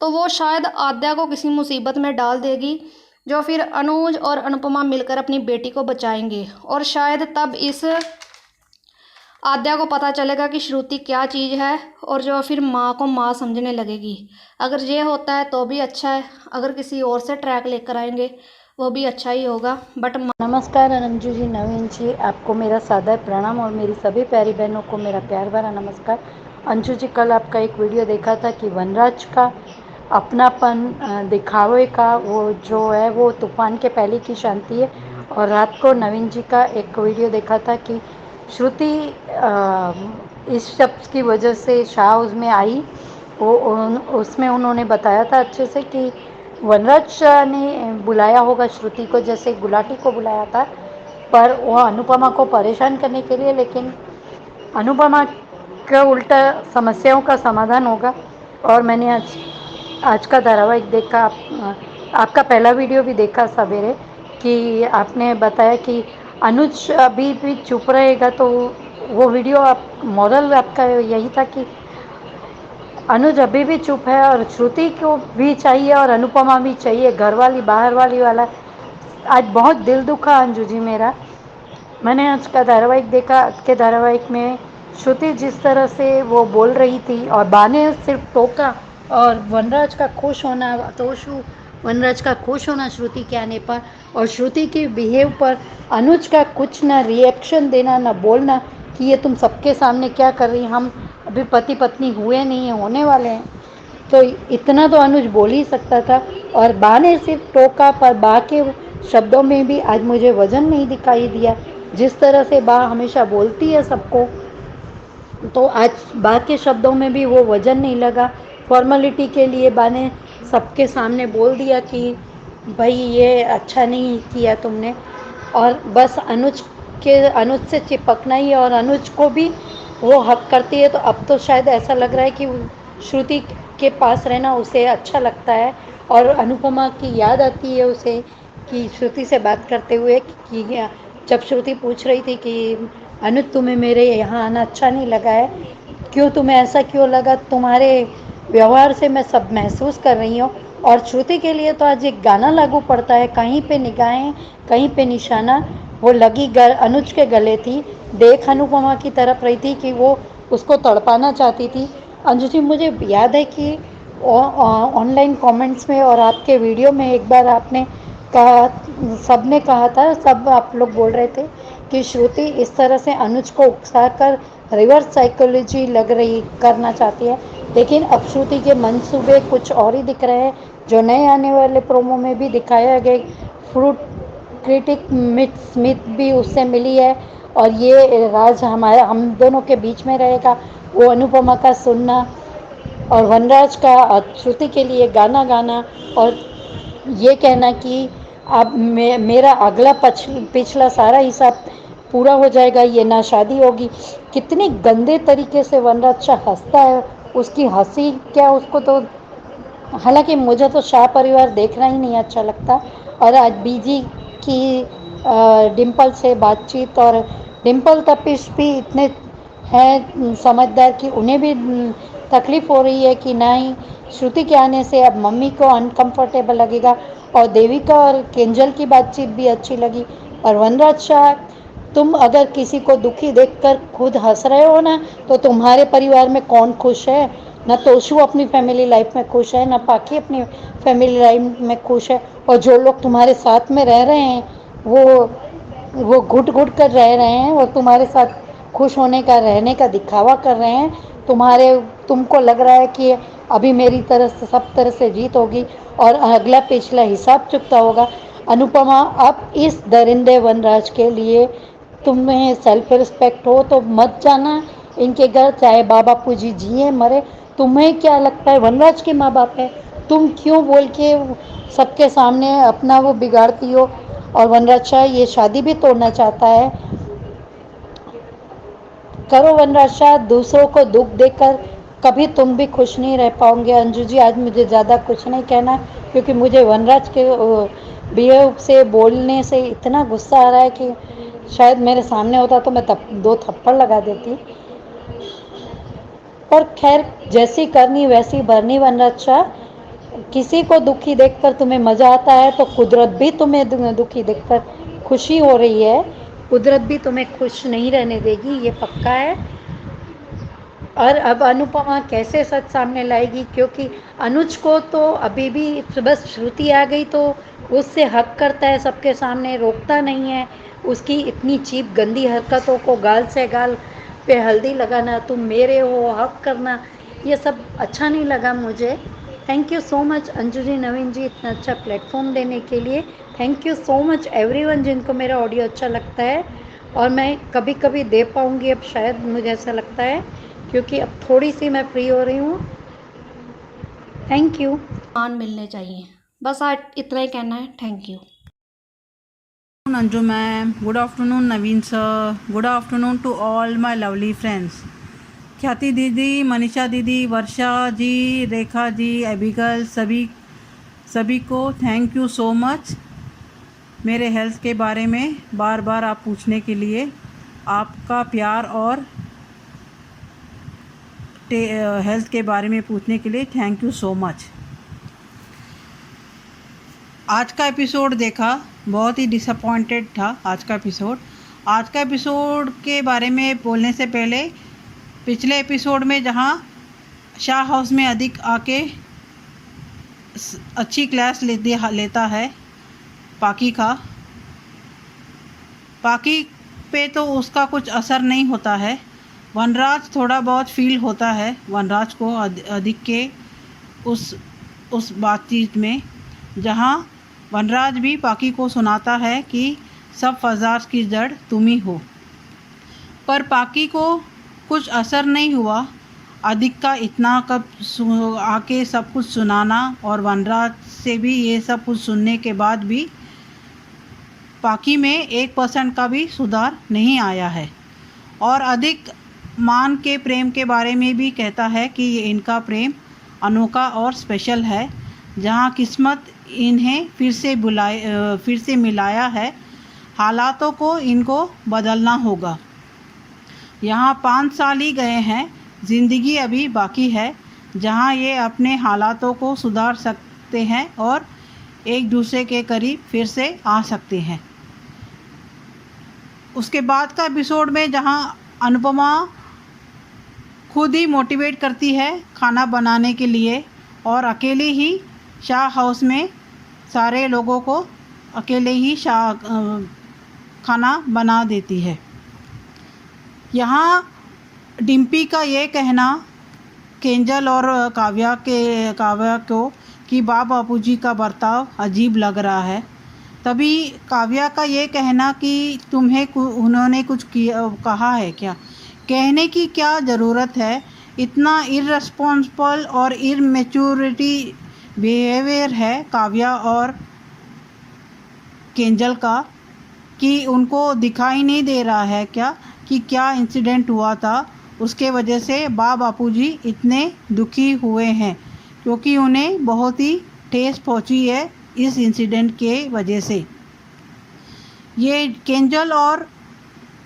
तो वो शायद आद्या को किसी मुसीबत में डाल देगी, जो फिर अनुज और अनुपमा मिलकर अपनी बेटी को बचाएंगे, और शायद तब इस आद्या को पता चलेगा कि श्रुति क्या चीज़ है, और जो फिर माँ को माँ समझने लगेगी। अगर ये होता है तो भी अच्छा है, अगर किसी और से ट्रैक लेकर आएंगे वो भी अच्छा ही होगा। बट नमस्कार अंजू जी, नवीन जी, आपको मेरा सादर प्रणाम और मेरी सभी प्यारी बहनों को मेरा प्यार भरा नमस्कार। अंजू जी, कल आपका एक वीडियो देखा था कि वनराज का अपनापन दिखावे का वो जो है वो तूफान के पहले की शांति है, और रात को नवीन जी का एक वीडियो देखा था कि श्रुति इस शब्द की वजह से शाह हाउस में आई। उसमें उन्होंने बताया था अच्छे से कि वनराज ने बुलाया होगा श्रुति को, जैसे गुलाटी को बुलाया था, पर वह अनुपमा को परेशान करने के लिए, लेकिन अनुपमा का उल्टा समस्याओं का समाधान होगा। और मैंने आज का धारावाहिक देखा, आपका पहला वीडियो भी देखा सवेरे, कि आपने बताया कि अनुज अभी भी चुप रहेगा, तो वो वीडियो आप मॉरल आपका यही था कि अनुज अभी भी चुप है और श्रुति को भी चाहिए और अनुपमा भी चाहिए, घर वाली बाहर वाली वाला। आज बहुत दिल दुखा अंजू जी मेरा। मैंने आज का धारावाहिक देखा, आज के धारावाहिक में श्रुति जिस तरह से वो बोल रही थी और बा ने सिर्फ टोका, और वनराज का खुश होना, तोशु वनराज का खुश होना श्रुति के आने पर, और श्रुति के बिहेव पर अनुज का कुछ ना रिएक्शन देना, ना बोलना कि ये तुम सबके सामने क्या कर रही, हम अभी पति पत्नी हुए नहीं हैं, होने वाले हैं। तो इतना तो अनुज बोल ही सकता था, और बा ने सिर्फ टोका, पर बा के शब्दों में भी आज मुझे वजन नहीं दिखाई दिया। जिस तरह से बा हमेशा बोलती है सबको, तो आज बा के शब्दों में भी वो वजन नहीं लगा। फॉर्मेलिटी के लिए बा ने सबके सामने बोल दिया कि भाई ये अच्छा नहीं किया तुमने, और बस अनुज से चिपकना ही है, और अनुज को भी वो हक करती है। तो अब तो शायद ऐसा लग रहा है कि श्रुति के पास रहना उसे अच्छा लगता है, और अनुपमा की याद आती है उसे कि श्रुति से बात करते हुए कि जब श्रुति पूछ रही थी कि अनुज तुम्हें मेरे यहाँ आना अच्छा नहीं लगा है, क्यों, तुम्हें ऐसा क्यों लगा, तुम्हारे व्यवहार से मैं सब महसूस कर रही हूँ। और श्रुति के लिए तो आज एक गाना लागू पड़ता है, कहीं पे निगाहें कहीं पे निशाना, वो लगी अनुज के गले थी, देख अनुपमा की तरफ रही थी कि वो उसको तड़पाना चाहती थी। अंजू जी, मुझे याद है कि ऑनलाइन कमेंट्स में और आपके वीडियो में एक बार आपने कहा, सब ने कहा था, सब आप लोग बोल रहे थे कि श्रुति इस तरह से अनुज को उकसाकर रिवर्स साइकोलॉजी लग रही करना चाहती है, लेकिन अब श्रुति के मंसूबे कुछ और ही दिख रहे हैं, जो नए आने वाले प्रोमो में भी दिखाया गया। फ्रूट क्रिटिक स्मिथ भी उससे मिली है, और ये राज हम दोनों के बीच में रहेगा, वो अनुपमा का सुनना और वनराज का श्रुति के लिए गाना गाना, और ये कहना कि अब मेरा अगला पिछला सारा हिसाब पूरा हो जाएगा, ये ना शादी होगी। कितने गंदे तरीके से वनराज शाह हंसता है, उसकी हंसी क्या, उसको तो, हालांकि मुझे तो शाह परिवार देखना ही नहीं अच्छा लगता। और आज बीजी की डिम्पल से बातचीत, और डिम्पल तपिश भी इतने हैं समझदार कि उन्हें भी तकलीफ़ हो रही है कि नहीं, श्रुति के आने से अब मम्मी को अनकंफर्टेबल लगेगा। और देविका और केंजल की बातचीत भी अच्छी लगी। और वनराज शाह, तुम अगर किसी को दुखी देखकर खुद हंस रहे हो ना, तो तुम्हारे परिवार में कौन खुश है? ना तोशु अपनी फैमिली लाइफ में खुश है, ना पाखी अपनी फैमिली लाइफ में खुश है, और जो लोग तुम्हारे साथ में रह रहे हैं वो वो घुट घुट कर रह रहे हैं और तुम्हारे साथ खुश होने का, रहने का दिखावा कर रहे हैं। तुमको लग रहा है कि अभी मेरी तरफ से सब तरह से जीत होगी और अगला पिछला हिसाब चुकता होगा। अनुपमा, अब इस दरिंदे वनराज के लिए तुम्हें सेल्फ रिस्पेक्ट हो तो मत जाना इनके घर, चाहे बाबा पूजी जिए मरे। तुम्हें क्या लगता है वनराज के माँ बाप है, तुम क्यों बोल के सबके सामने अपना वो बिगाड़ती हो? और वनराज शाह ये शादी भी तोड़ना चाहता है। करो वनराज शाह, दूसरों को दुख देकर कभी तुम भी खुश नहीं रह पाओगे। अंजू जी, आज मुझे ज़्यादा कुछ नहीं कहना क्योंकि मुझे वनराज के बिहेव से, बोलने से इतना गुस्सा आ रहा है कि शायद मेरे सामने होता तो मैं दो थप्पड़ लगा देती। पर खैर, जैसी करनी वैसी भरनी। वनराज शाह, किसी को दुखी देखकर तुम्हें मज़ा आता है तो कुदरत भी तुम्हें दुखी देखकर खुशी हो रही है। कुदरत भी तुम्हें खुश नहीं रहने देगी, ये पक्का है। और अब अनुपमा कैसे सच सामने लाएगी, क्योंकि अनुज को तो अभी भी बस श्रुति आ गई तो उससे हक करता है सबके सामने, रोकता नहीं है। उसकी इतनी चीप गंदी हरकतों को, गाल से गाल पे हल्दी लगाना, तुम मेरे हो, हक करना, ये सब अच्छा नहीं लगा मुझे। Thank you so much Anju ji, Naveen ji, इतना अच्छा प्लेटफॉर्म देने के लिए। Thank you so much everyone जिनको मेरा ऑडियो अच्छा लगता है। और मैं कभी कभी दे पाऊँगी अब, शायद मुझे ऐसा लगता है, क्योंकि अब थोड़ी सी मैं फ्री हो रही हूँ। Thank you. मान मिलने चाहिए। बस आज इतना ही कहना है। Thank you. Anju ma'am, good afternoon Naveen sir, good afternoon to all my lovely friends. ख्याति दीदी, मनीषा दीदी, वर्षा जी, रेखा जी, एबिगल, सभी को थैंक यू सो मच मेरे हेल्थ के बारे में बार बार आप पूछने के लिए। आपका प्यार और हेल्थ के बारे में पूछने के लिए थैंक यू सो मच। आज का एपिसोड देखा, बहुत ही डिसअपॉइंटेड था आज का एपिसोड। आज का एपिसोड के बारे में बोलने से पहले, पिछले एपिसोड में जहां शाह हाउस में अधिक आके अच्छी क्लास लेता है पाकी पे, तो उसका कुछ असर नहीं होता है। वनराज थोड़ा बहुत फील होता है वनराज को अधिक के उस बातचीत में, जहां वनराज भी पाकी को सुनाता है कि सब फसाद की जड़ तुम ही हो। पर पाकी को कुछ असर नहीं हुआ अधिक का इतना कब आके सब कुछ सुनाना, और वनराज से भी ये सब कुछ सुनने के बाद भी पाकी में 1% का भी सुधार नहीं आया है। और अधिक मान के प्रेम के बारे में भी कहता है कि ये इनका प्रेम अनोखा और स्पेशल है, जहाँ किस्मत इन्हें फिर से मिलाया है। हालातों को इनको बदलना होगा। यहाँ 5 साल ही गए हैं, ज़िंदगी अभी बाकी है, जहाँ ये अपने हालातों को सुधार सकते हैं और एक दूसरे के करीब फिर से आ सकते हैं। उसके बाद का एपिसोड में जहाँ अनुपमा खुद ही मोटिवेट करती है खाना बनाने के लिए, और अकेले ही शाह हाउस में सारे लोगों को अकेले ही खाना बना देती है। यहाँ डिम्पी का ये कहना केंजल और काव्या को कि बापूजी का बर्ताव अजीब लग रहा है। तभी काव्या का ये कहना कि तुम्हें उन्होंने कुछ कहा है क्या, कहने की क्या ज़रूरत है, इतना इररिस्पॉन्सिबल और इमेच्योरिटी बिहेवियर है काव्या और केंजल का, कि उनको दिखाई नहीं दे रहा है क्या कि क्या इंसिडेंट हुआ था, उसके वजह से बापूजी इतने दुखी हुए हैं, क्योंकि उन्हें बहुत ही ठेस पहुंची है इस इंसिडेंट के वजह से। ये केंजल और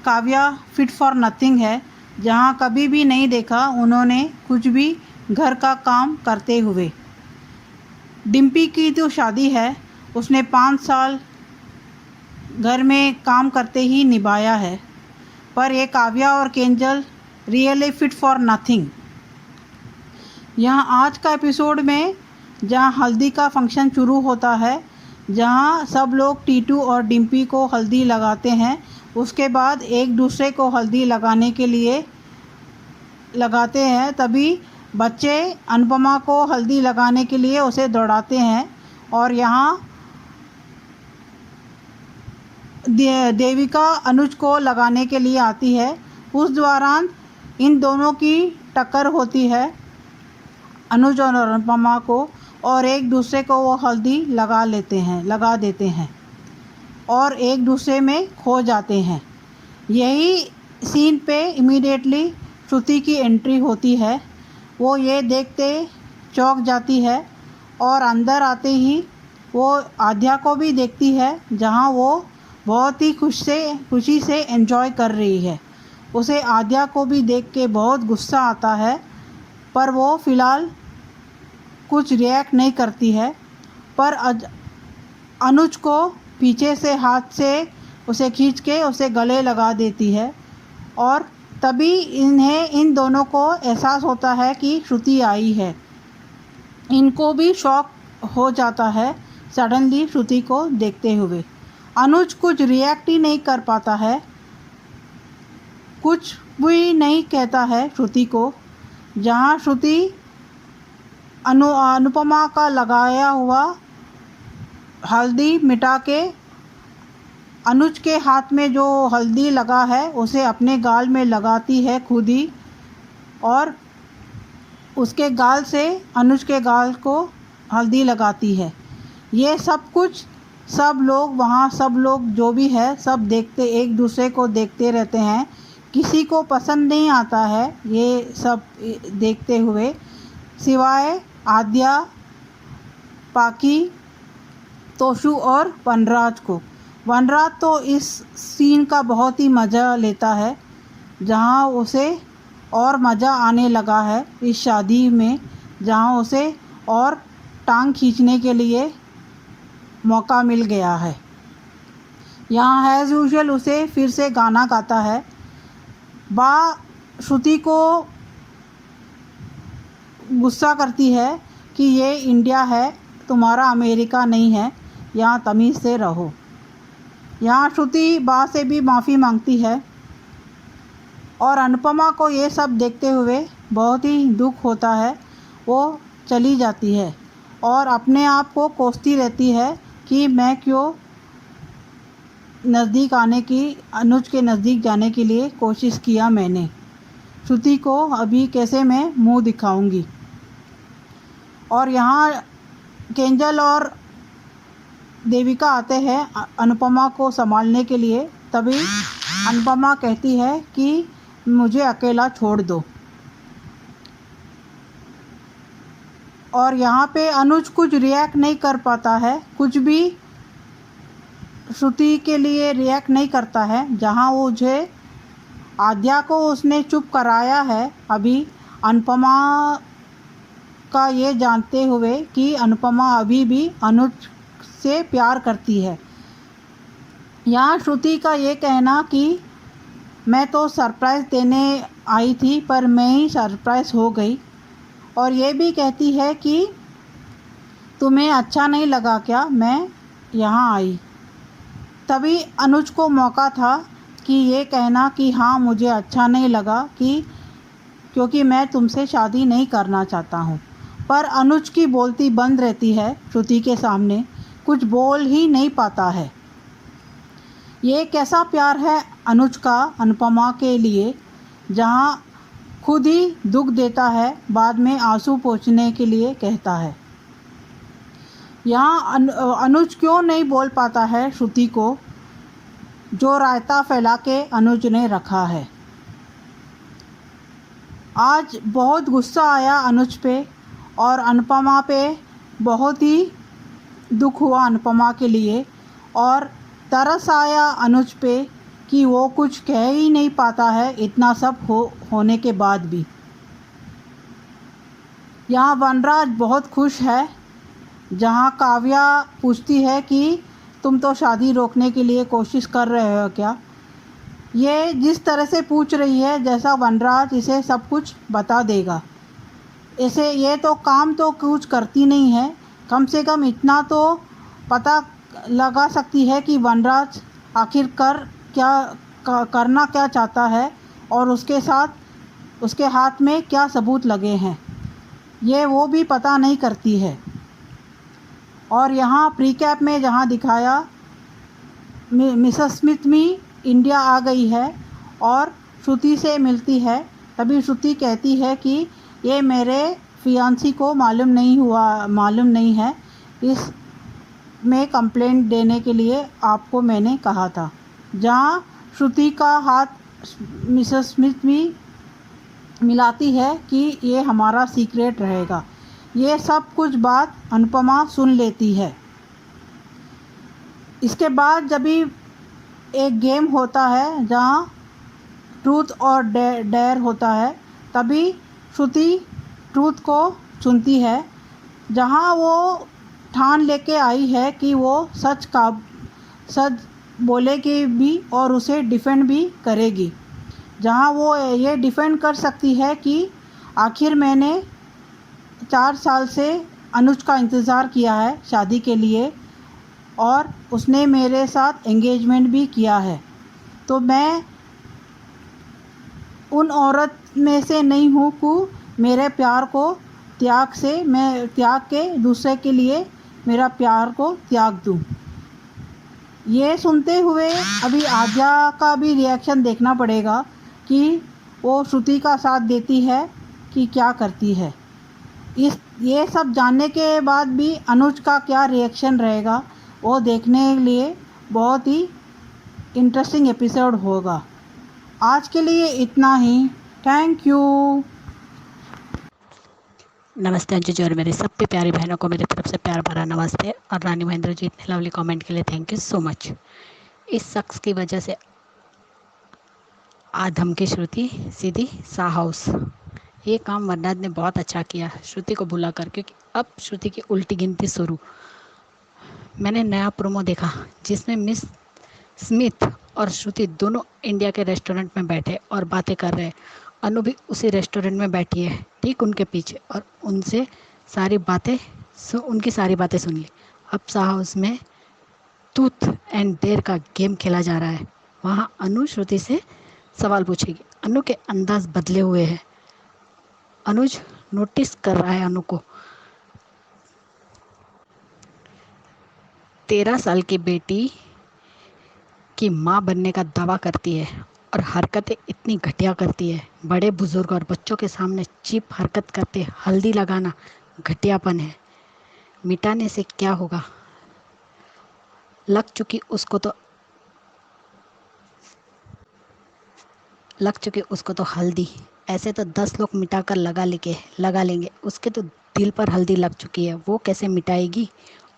काव्या फिट फॉर नथिंग है, जहाँ कभी भी नहीं देखा उन्होंने कुछ भी घर का काम करते हुए। डिम्पी की जो शादी है उसने 5 साल घर में काम करते ही निभाया है, पर ये काव्या और केंजल रियली फिट फॉर नथिंग। यहाँ आज का एपिसोड में जहाँ हल्दी का फंक्शन शुरू होता है, जहाँ सब लोग टीटू और डिम्पी को हल्दी लगाते हैं। उसके बाद एक दूसरे को हल्दी लगाने के लिए लगाते हैं, तभी बच्चे अनुपमा को हल्दी लगाने के लिए उसे दौड़ाते हैं। और यहाँ देविका अनुज को लगाने के लिए आती है। उस दौरान इन दोनों की टक्कर होती है, अनुज और अनुपमा को, और एक दूसरे को वो हल्दी लगा देते हैं और एक दूसरे में खो जाते हैं। यही सीन पे इमीडिएटली श्रुति की एंट्री होती है। वो ये देखते चौंक जाती है और अंदर आते ही वो आद्या को भी देखती है, जहाँ वो बहुत ही खुशी से एंजॉय कर रही है। उसे आद्या को भी देख के बहुत गुस्सा आता है, पर वो फ़िलहाल कुछ रिएक्ट नहीं करती है। पर अनुज को पीछे से हाथ से उसे खींच के उसे गले लगा देती है और तभी इन दोनों को एहसास होता है कि श्रुति आई है। इनको भी शॉक हो जाता है सडनली श्रुति को देखते हुए। अनुज कुछ रिएक्ट ही नहीं कर पाता है, कुछ भी नहीं कहता है श्रुति को। जहाँ श्रुति अनुपमा का लगाया हुआ हल्दी मिटा के अनुज के हाथ में जो हल्दी लगा है उसे अपने गाल में लगाती है खुद ही, और उसके गाल से अनुज के गाल को हल्दी लगाती है। ये सब कुछ सब लोग जो भी है सब एक दूसरे को देखते रहते हैं। किसी को पसंद नहीं आता है ये सब देखते हुए, सिवाय आद्या, पाकी, तोशु और वनराज को। वनराज तो इस सीन का बहुत ही मज़ा लेता है, जहाँ उसे और मज़ा आने लगा है इस शादी में, जहाँ उसे और टांग खींचने के लिए मौका मिल गया है। यहाँ एज़ यूजुअल उसे फिर से गाना गाता है। श्रुति को गुस्सा करती है कि ये इंडिया है, तुम्हारा अमेरिका नहीं है, यहाँ तमीज़ से रहो। यहाँ श्रुति बा से भी माफ़ी मांगती है और अनुपमा को ये सब देखते हुए बहुत ही दुख होता है। वो चली जाती है और अपने आप को कोसती रहती है कि मैं क्यों नज़दीक आने की, अनुज के नज़दीक जाने के लिए कोशिश किया मैंने। श्रुति को अभी कैसे मैं मुंह दिखाऊंगी। और यहाँ केंजल और देविका आते हैं अनुपमा को संभालने के लिए। तभी अनुपमा कहती है कि मुझे अकेला छोड़ दो। और यहाँ पे अनुज कुछ रिएक्ट नहीं कर पाता है, कुछ भी श्रुति के लिए रिएक्ट नहीं करता है। जहाँ मुझे आद्या को उसने चुप कराया है अभी अनुपमा का ये जानते हुए कि अनुपमा अभी भी अनुज से प्यार करती है। यहाँ श्रुति का ये कहना कि मैं तो सरप्राइज़ देने आई थी पर मैं ही सरप्राइज़ हो गई, और ये भी कहती है कि तुम्हें अच्छा नहीं लगा क्या मैं यहाँ आई। तभी अनुज को मौका था कि ये कहना कि हाँ मुझे अच्छा नहीं लगा क्योंकि मैं तुमसे शादी नहीं करना चाहता हूँ। पर अनुज की बोलती बंद रहती है श्रुति के सामने, कुछ बोल ही नहीं पाता है। ये कैसा प्यार है अनुज का अनुपमा के लिए, जहाँ खुद ही दुख देता है, बाद में आंसू पोंछने के लिए कहता है। यहाँ अनुज क्यों नहीं बोल पाता है श्रुति को, जो रायता फैला के अनुज ने रखा है। आज बहुत गुस्सा आया अनुज पे और अनुपमा पे बहुत ही दुख हुआ अनुपमा के लिए, और तरस आया अनुज पे कि वो कुछ कह ही नहीं पाता है इतना सब होने के बाद भी। यहाँ वनराज बहुत खुश है, जहाँ काव्या पूछती है कि तुम तो शादी रोकने के लिए कोशिश कर रहे हो क्या। ये जिस तरह से पूछ रही है जैसा वनराज इसे सब कुछ बता देगा। इसे ये तो काम तो कुछ करती नहीं है, कम से कम इतना तो पता लगा सकती है कि वनराज आखिर करना क्या चाहता है और उसके हाथ में क्या सबूत लगे हैं, ये वो भी पता नहीं करती है। और यहाँ प्रीकैप में जहाँ दिखाया मिसेस स्मिथ भी इंडिया आ गई है और श्रुति से मिलती है, तभी श्रुति कहती है कि ये मेरे फियांसी को मालूम नहीं है, इस में कंप्लेंट देने के लिए आपको मैंने कहा था। जहाँ श्रुति का हाथ मिसेस स्मिथ भी मिलाती है कि ये हमारा सीक्रेट रहेगा। ये सब कुछ बात अनुपमा सुन लेती है। इसके बाद जब भी एक गेम होता है जहाँ ट्रूथ और डेयर होता है, तभी श्रुति ट्रूथ को चुनती है, जहाँ वो ठान लेके आई है कि वो सच बोलेगी भी और उसे डिफेंड भी करेगी। जहाँ वो ये डिफेंड कर सकती है कि आखिर मैंने 4 साल से अनुज का इंतज़ार किया है शादी के लिए और उसने मेरे साथ एंगेजमेंट भी किया है, तो मैं उन औरत में से नहीं हूँ कि मेरे प्यार को त्याग के दूसरे के लिए मेरा प्यार को त्याग दूँ। ये सुनते हुए अभी आद्या का भी रिएक्शन देखना पड़ेगा कि वो श्रुति का साथ देती है कि क्या करती है। ये सब जानने के बाद भी अनुज का क्या रिएक्शन रहेगा वो देखने के लिए बहुत ही इंटरेस्टिंग एपिसोड होगा। आज के लिए इतना ही। Thank you. नमस्ते अंजू जी और मेरे सब पे प्यारी बहनों को मेरी तरफ से प्यार भरा नमस्ते। और रानी महेंद्र जी इतने लवली कमेंट के लिए थैंक यू सो मच। इस शख्स की वजह से आज धमकी श्रुति सीधी सा हाउस। ये काम वनराज ने बहुत अच्छा किया श्रुति को बुला कर, क्योंकि अब श्रुति की उल्टी गिनती शुरू। मैंने नया प्रोमो देखा जिसमें मिस स्मिथ और श्रुति दोनों इंडिया के रेस्टोरेंट में बैठे और बातें कर रहे। अनु भी उसी रेस्टोरेंट में बैठी है ठीक उनके पीछे और उनकी सारी बातें सुन ली। अब सा हाउस में ट्रूथ एंड डेयर का गेम खेला जा रहा है। वहाँ अनु श्रुति से सवाल पूछेगी। अनु के अंदाज बदले हुए हैं। अनुज नोटिस कर रहा है अनु को। 13 साल की बेटी की माँ बनने का दावा करती है और हरकतें इतनी घटिया करती है। बड़े बुजुर्ग और बच्चों के सामने चीप हरकत करते हल्दी लगाना घटियापन है। मिटाने से क्या होगा, लग चुकी उसको तो हल्दी। ऐसे तो 10 लोग मिटाकर लगा लेंगे। उसके तो दिल पर हल्दी लग चुकी है, वो कैसे मिटाएगी।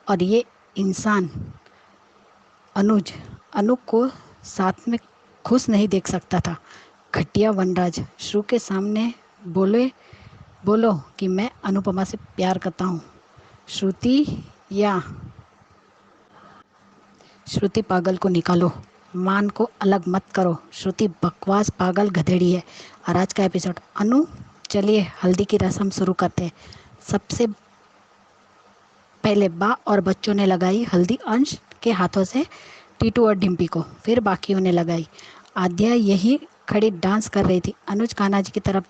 और ये इंसान अनु को साथ में खुश नहीं देख सकता था। घटिया वनराज श्रु के सामने बोलो कि मैं अनुपमा से प्यार करता हूँ। श्रुति पागल को निकालो, मान को अलग मत करो। श्रुति बकवास पागल गधेड़ी है। और आज का एपिसोड अनु, चलिए हल्दी की रस्म शुरू करते हैं। सबसे पहले बा और बच्चों ने लगाई हल्दी अंश के हाथों से टीटू और डिम्पी को, फिर बाकियों ने लगाई। आद्या यही खड़ी डांस कर रही थी। अनुज कान्हा जी की तरफ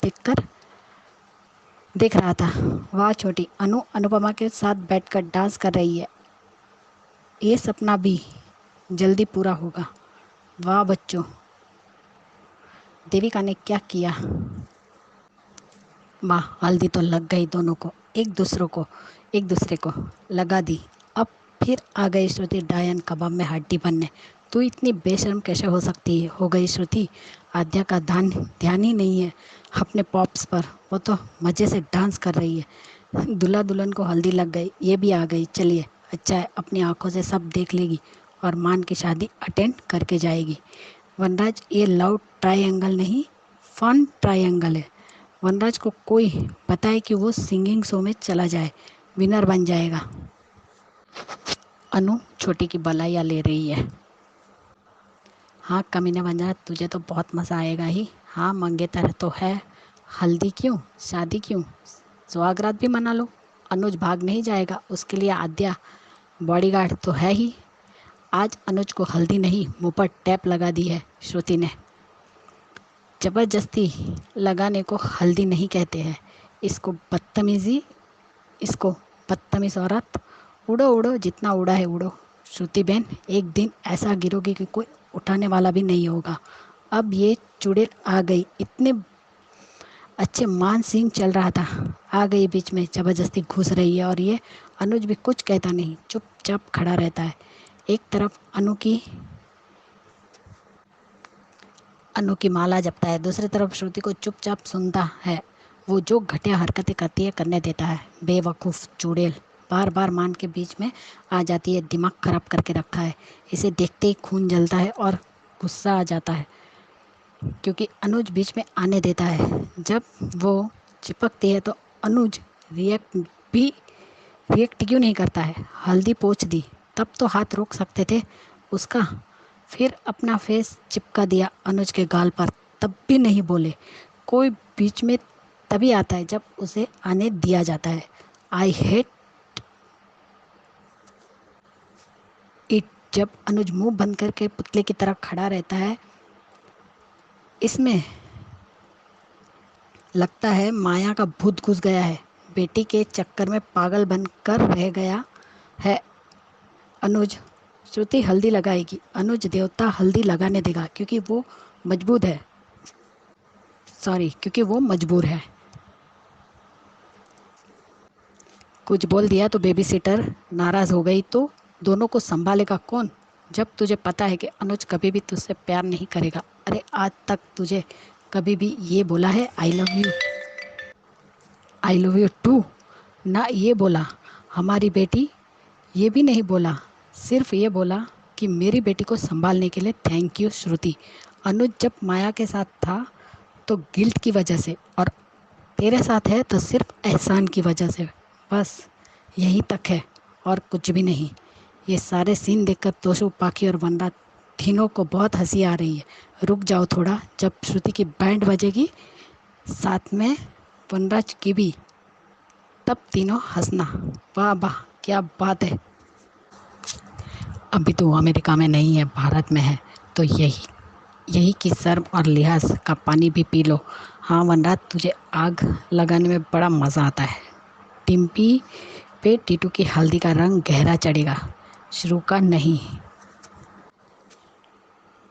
देख रहा था। वाह छोटी अनु अनुपमा के साथ बैठकर डांस कर रही है। ये सपना भी जल्दी पूरा होगा। वाह बच्चों, देविका ने क्या किया। वाह, हल्दी तो लग गई दोनों को, एक दूसरे को लगा दी। अब फिर आ गई श्रुति डायन कबाब में हड्डी बनने। तू इतनी बेशर्म कैसे हो गई श्रुति। आद्या का ध्यान ही नहीं है अपने पॉप्स पर, वो तो मज़े से डांस कर रही है। दूल्हा दुल्हन को हल्दी लग गई, ये भी आ गई। चलिए अच्छा है, अपनी आंखों से सब देख लेगी और मान की शादी अटेंड करके जाएगी। वनराज, ये लव ट्रायंगल नहीं फन ट्रायंगल है। वनराज को कोई बताए कि वो सिंगिंग शो में चला जाए, विनर बन जाएगा। अनु छोटी की बलाइयाँ ले रही है। हाँ कमीने वनराज, तुझे तो बहुत मज़ा आएगा ही। हाँ मंगेतर तो है, हल्दी क्यों, शादी क्यों, सुहागरात भी मना लो। अनुज भाग नहीं जाएगा, उसके लिए आद्या बॉडीगार्ड तो है ही। आज अनुज को हल्दी नहीं मुंह पर टैप लगा दी है श्रुति ने। जबरदस्ती लगाने को हल्दी नहीं कहते हैं, इसको बदतमीज़ औरत। उड़ो उड़ो, जितना उड़ा है उड़ो। श्रुति बहन, एक दिन ऐसा गिरोगी कि कोई उठाने वाला भी नहीं होगा। अब ये चुड़ैल आ गई, इतने अच्छे मान सिंह चल रहा था, आ गई बीच में, जबरदस्ती घुस रही है। और ये अनुज भी कुछ कहता नहीं, चुपचाप खड़ा रहता है। एक तरफ अनु की माला जपता है, दूसरी तरफ श्रुति को चुपचाप सुनता है। वो जो घटिया हरकतें करती है करने देता है। बेवकूफ़ चुड़ैल बार बार मान के बीच में आ जाती है, दिमाग खराब करके रखा है। इसे देखते ही खून जलता है और गुस्सा आ जाता है, क्योंकि अनुज बीच में आने देता है। जब वो चिपकती है तो अनुज रिएक्ट क्यों नहीं करता है? हल्दी पोंछ दी, तब तो हाथ रोक सकते थे उसका। फिर अपना फेस चिपका दिया अनुज के गाल पर, तब भी नहीं बोले। कोई बीच में तभी आता है जब उसे आने दिया जाता है। I hate it. जब अनुज मुंह बंद करके पुतले की तरह खड़ा रहता है, इसमें लगता है माया का भूत घुस गया है। बेटी के चक्कर में पागल बनकर रह गया है अनुज। श्रुति हल्दी लगाएगी, अनुज देवता हल्दी लगाने देगा, क्योंकि वो मजबूर है। कुछ बोल दिया तो बेबी सिटर नाराज हो गई तो दोनों को संभालेगा कौन? जब तुझे पता है कि अनुज कभी भी तुझसे प्यार नहीं करेगा। अरे आज तक तुझे कभी भी ये बोला है आई लव यू टू? ना ये बोला हमारी बेटी, ये भी नहीं बोला। सिर्फ ये बोला कि मेरी बेटी को संभालने के लिए थैंक यू श्रुति। अनुज जब माया के साथ था तो गिल्ट की वजह से, और तेरे साथ है तो सिर्फ एहसान की वजह से। बस यहीं तक है और कुछ भी नहीं। ये सारे सीन देखकर तोशु, पाखी और वनराज तीनों को बहुत हंसी आ रही है। रुक जाओ थोड़ा, जब श्रुति की बैंड बजेगी साथ में वनराज की भी, तब तीनों हंसना। वाह वाह, क्या बात है। अभी तो वो अमेरिका में नहीं है, भारत में है, तो यही कि शर्म और लिहाज का पानी भी पी लो। हाँ वनराज, तुझे आग लगाने में बड़ा मज़ा आता है। टिम्पी पे टीटू की हल्दी का रंग गहरा चढ़ेगा, शुरू का नहीं।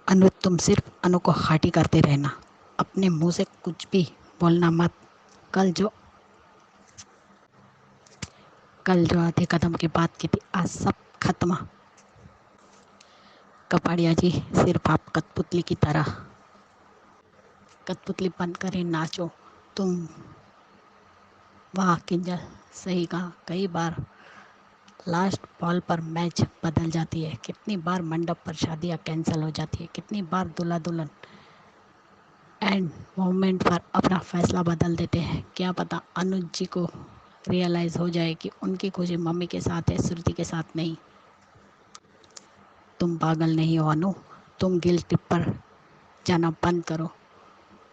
अनु, तुम सिर्फ अनु को हाटी करते रहना, अपने मुंह से कुछ भी बोलना मत। कल जो आधे कदम की बात की थी, आज सब खत्म। कपाड़िया जी, सिर्फ आप कठपुतली की तरह कठपुतली बनकर ही नाचो तुम। वाह किंजल, सही कहा। कई बार लास्ट बॉल पर मैच बदल जाती है, कितनी बार मंडप पर शादियाँ कैंसिल हो जाती है, कितनी बार दूल्हा दुल्हन एंड मोमेंट पर अपना फैसला बदल देते हैं। क्या पता अनुज जी को रियलाइज़ हो जाए कि उनकी खुशी मम्मी के साथ है, श्रुति के साथ नहीं। तुम पागल नहीं हो अनु, तुम गिल्ट ट्रिप पर जाना बंद करो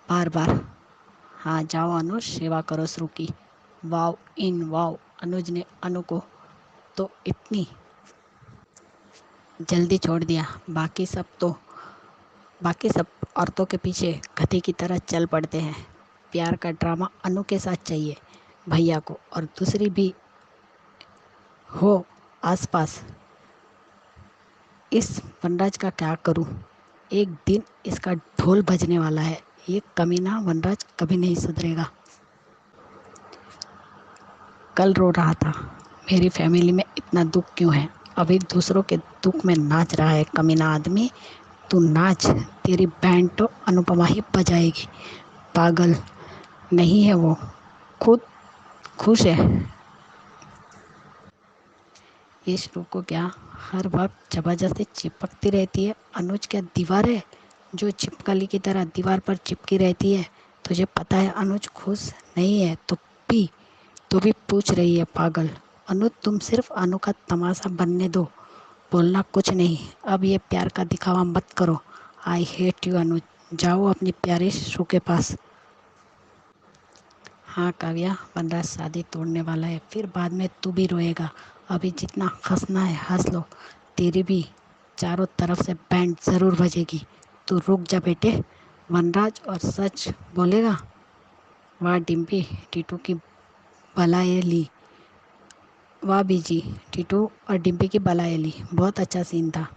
बार बार। हाँ जाओ अनु, सेवा करो शुरू की। वाव इन वाव। अनुज ने अनु को तो इतनी जल्दी छोड़ दिया। बाकी सब औरतों के पीछे गधे की तरह चल पड़ते हैं। प्यार का ड्रामा अनु के साथ चाहिए भैया को, और दूसरी भी हो आसपास। इस वनराज का क्या करूं? एक दिन इसका ढोल बजने वाला है। ये कमीना वनराज कभी नहीं सुधरेगा। कल रो रहा था, मेरी फैमिली में इतना दुख क्यों है? अभी दूसरों के दुख में नाच रहा है कमीना आदमी। तू नाच, तेरी बैंड तो अनुपमा ही बजाएगी। पागल नहीं है वो, खुद खुश है। ये शुरू को क्या हर वक्त जबरदस्ती चिपकती रहती है? अनुज क्या दीवार है जो चिपकली की तरह दीवार पर चिपकी रहती है? तुझे पता है अनुज खुश नहीं है तो भी पूछ रही है। पागल अनु, तुम सिर्फ अनु का तमाशा बनने दो, बोलना कुछ नहीं। अब ये प्यार का दिखावा मत करो। आई हेट यू अनु, जाओ अपनी प्यारे शू के पास। हाँ काव्या, वनराज शादी तोड़ने वाला है, फिर बाद में तू भी रोएगा। अभी जितना हंसना है हंस लो, तेरी भी चारों तरफ से बैंड ज़रूर बजेगी। तू रुक जा बेटे, वनराज और सच बोलेगा। वाह डिम्पी, टीटू की बलाए ली। वाह बीजी, टीटू और डिम्पी की बलाए ली। बहुत अच्छा सीन था।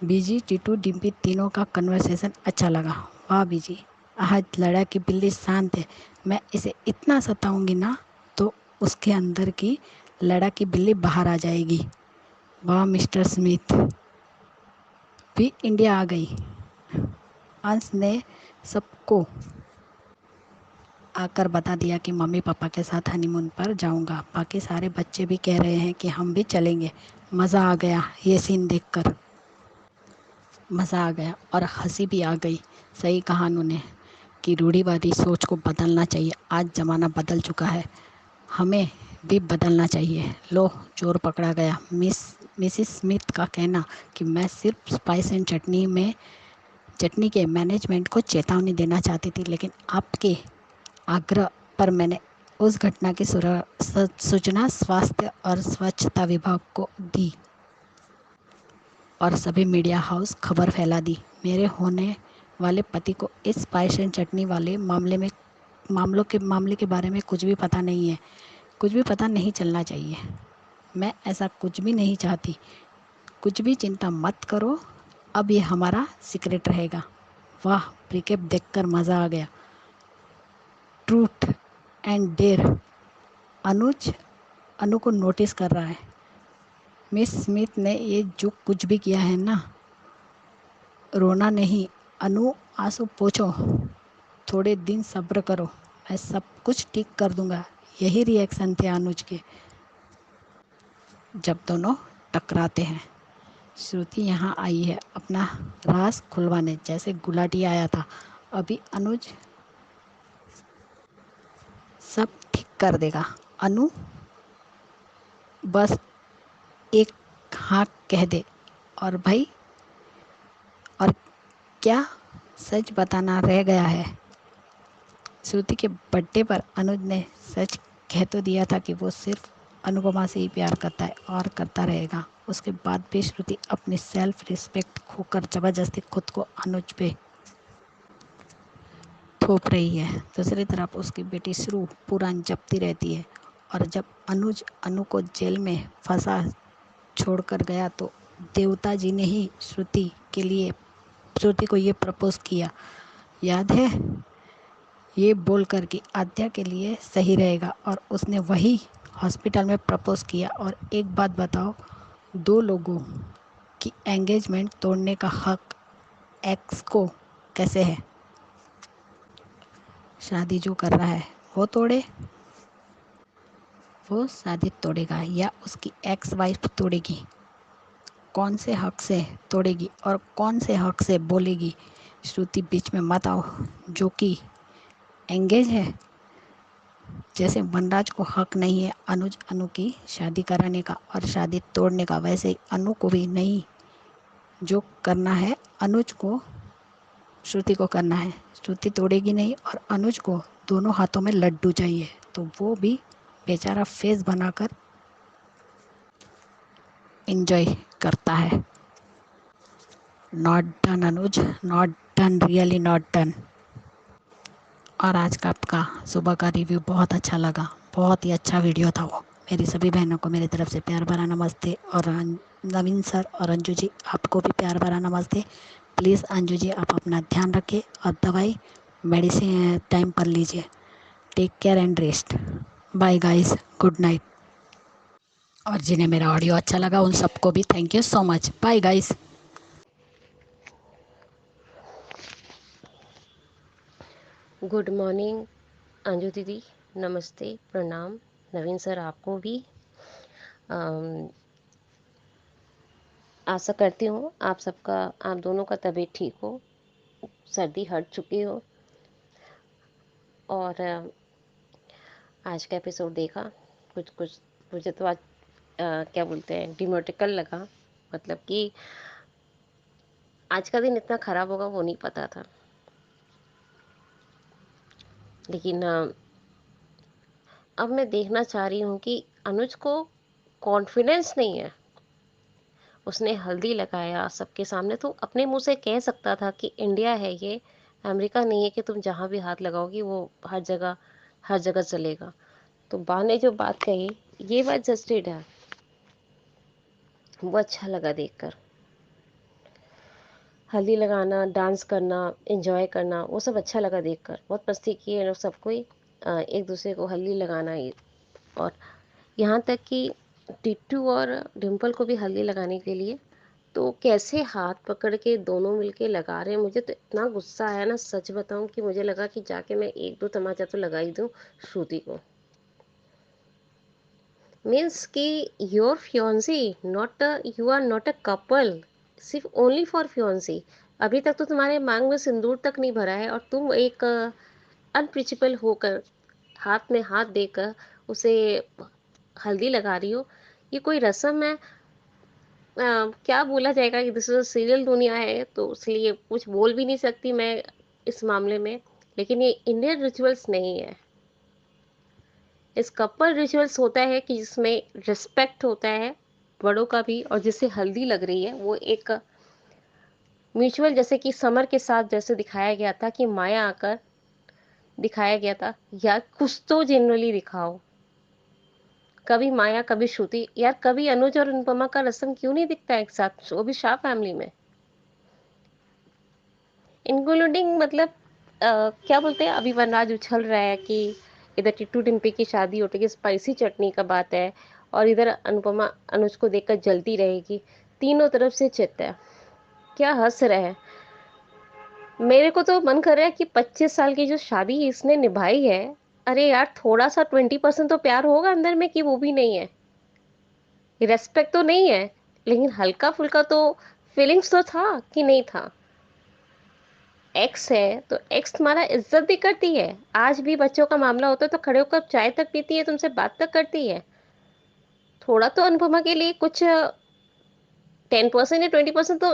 बीजी, टीटू, डिम्पी तीनों का कन्वर्सेशन अच्छा लगा। वाह बीजी, आज लड़ा की बिल्ली शांत है। मैं इसे इतना सताऊंगी ना तो उसके अंदर की लड़ा की बिल्ली बाहर आ जाएगी। वाह मिस्टर स्मिथ भी इंडिया आ गई। अंश ने सबको आकर बता दिया कि मम्मी पापा के साथ हनीमून पर जाऊंगा। बाकी सारे बच्चे भी कह रहे हैं कि हम भी चलेंगे। मज़ा आ गया ये सीन देखकर। मज़ा आ गया और हंसी भी आ गई। सही कहा उन्होंने कि रूढ़िवादी सोच को बदलना चाहिए। आज ज़माना बदल चुका है, हमें भी बदलना चाहिए। लो चोर पकड़ा गया। मिसिस स्मिथ का कहना कि मैं सिर्फ स्पाइस एंड चटनी के मैनेजमेंट को चेतावनी देना चाहती थी, लेकिन आपके आग्रह पर मैंने उस घटना की सूचना स्वास्थ्य और स्वच्छता विभाग को दी और सभी मीडिया हाउस खबर फैला दी। मेरे होने वाले पति को इस स्पाइस एंड चटनी वाले मामले के बारे में कुछ भी पता नहीं है। कुछ भी पता नहीं चलना चाहिए। मैं ऐसा कुछ भी नहीं चाहती। कुछ भी चिंता मत करो, अब ये हमारा सीक्रेट रहेगा। वाह, रिकेप देखकर मज़ा आ गया। Truth and dare. अनु को नोटिस कर रहा है। मिस स्मिथ ने ये जो कुछ भी किया है ना, रोना नहीं। अनु आंसू पोंछो, थोड़े दिन सब्र करो, मैं सब कुछ ठीक कर दूंगा। यही रिएक्शन थे अनुज के जब दोनों टकराते हैं। श्रुति यहाँ आई है अपना राज खुलवाने, जैसे गुलाटी आया था। अभी अनुज सब ठीक कर देगा। अनु बस एक हाँ कह दे और भाई, और क्या सच बताना रह गया है। श्रुति के बर्थडे पर अनुज ने सच कह तो दिया था कि वो सिर्फ अनुपमा से ही प्यार करता है और करता रहेगा। उसके बाद भी श्रुति अपनी सेल्फ रिस्पेक्ट खोकर जबरदस्ती खुद को अनुज पे थोप रही है। दूसरी तरफ उसकी बेटी श्रु पुराण जपती रहती है और जब अनुज अनु को जेल में फंसा छोड़कर गया तो देवता जी ने ही श्रुति को ये प्रपोज किया, याद है, ये बोलकर कि आद्या के लिए सही रहेगा, और उसने वही हॉस्पिटल में प्रपोज किया। और एक बात बताओ, दो लोगों की एंगेजमेंट तोड़ने का हक एक्स को कैसे है। शादी जो कर रहा है वो तोड़े, वो शादी तोड़ेगा या उसकी एक्स वाइफ तोड़ेगी। कौन से हक से तोड़ेगी और कौन से हक से बोलेगी। श्रुति बीच में मत आओ, जो कि एंगेज है। जैसे वनराज को हक नहीं है अनु की शादी कराने का और शादी तोड़ने का, वैसे ही अनु को भी नहीं। जो करना है अनुज को, श्रुति को करना है। श्रुति तोड़ेगी नहीं और अनुज को दोनों हाथों में लड्डू चाहिए, तो वो भी बेचारा फेस बनाकर एंजॉय करता है। Not done Anuj, not done, really not done. और आज का आपका सुबह का रिव्यू बहुत अच्छा लगा, बहुत ही अच्छा वीडियो था वो। मेरी सभी बहनों को मेरी तरफ से प्यार भरा नमस्ते, और नवीन सर और अंजू जी आपको भी प्यार भरा नमस्ते। प्लीज़ अंजू जी आप अपना ध्यान रखें और दवाई मेडिसिन टाइम पर लीजिए। Take care and rest. Bye guys, good night. और जिन्हें मेरा ऑडियो अच्छा लगा उन सबको भी thank you so much. Bye guys. Good morning Anju दीदी, नमस्ते, प्रणाम। नवीन सर आपको भी आशा करती हूँ आप दोनों का तबीयत ठीक हो, सर्दी हट चुकी हो। और आज का एपिसोड देखा, कुछ मुझे तो आज क्या बोलते हैं, डिमोटिकल लगा। मतलब कि आज का दिन इतना ख़राब होगा वो नहीं पता था। लेकिन अब मैं देखना चाह रही हूँ कि अनुज को कॉन्फिडेंस नहीं है। उसने हल्दी लगाया सबके सामने, तो अपने मुंह से कह सकता था कि इंडिया है ये, अमेरिका नहीं है कि तुम जहाँ भी हाथ लगाओगी वो हर जगह चलेगा। तो बा ने जो बात कही, ये बात जस्टिड है, वो अच्छा लगा देखकर। हल्दी लगाना, डांस करना, एंजॉय करना, वो सब अच्छा लगा देखकर। बहुत मस्ती की है लोग, सबको ही एक दूसरे को हल्दी लगाना ही। और यहाँ तक कि टिट्टू और डिम्पल को भी हल्दी लगाने के लिए तो कैसे हाथ पकड़ के दोनों मिलके लगा रहे हैं। मुझे तो इतना गुस्सा आया ना, सच बताऊं, कि मुझे लगा कि जाके मैं एक दो तमाचा तो लगा ही दूं श्रुति को। मीन्स कि your fiancee, not you are not a couple, सिर्फ ओनली फॉर फियोन्सी। अभी तक तो तुम्हारे मांग में सिंदूर तक नहीं भरा है और तुम एक अनप्रिंसिपल होकर हाथ में हाथ देकर उसे हल्दी लगा रही हो। ये कोई रस्म है? क्या बोला जाएगा कि दिस इज सीरियल दुनिया है, तो इसलिए कुछ बोल भी नहीं सकती मैं इस मामले में। लेकिन ये इंडियन रिचुअल्स नहीं है। इस कपल रिचुअल्स होता है कि जिसमें रिस्पेक्ट होता है बड़ों का भी, और जिसे हल्दी लग रही है वो एक म्यूचुअल, जैसे कि समर के साथ जैसे दिखाया गया था कि माया आकर दिखाया गया था, या कुछ तो जनरली दिखाओ। कभी माया, कभी श्रुति, यार कभी अनुज और अनुपमा का रस्म क्यों नहीं दिखता एक साथ, वो भी शाह फैमिली में, इंक्लूडिंग मतलब क्या बोलते हैं, अभी वनराज उछल रहा है कि इधर टिट्टू डिम्पी की शादी हो रही है, स्पाइसी चटनी का बात है, और इधर अनुपमा अनुज को देखकर जलती रहेगी। तीनों तरफ से चित है, क्या हंस रहे हैं। मेरे को तो मन कर रहा है कि 25 साल की जो शादी इसने निभाई है, अरे यार थोड़ा सा 20% तो प्यार होगा अंदर में, कि वो भी नहीं है। रेस्पेक्ट तो नहीं है, लेकिन हल्का फुल्का तो फीलिंग्स तो था कि नहीं था। एक्स है तो एक्स तुम्हारा इज्जत भी करती है। आज भी बच्चों का मामला होता है तो खड़े होकर चाय तक पीती है, तुमसे बात तक करती है। थोड़ा तो अनुपमा के लिए कुछ 10% या 20% तो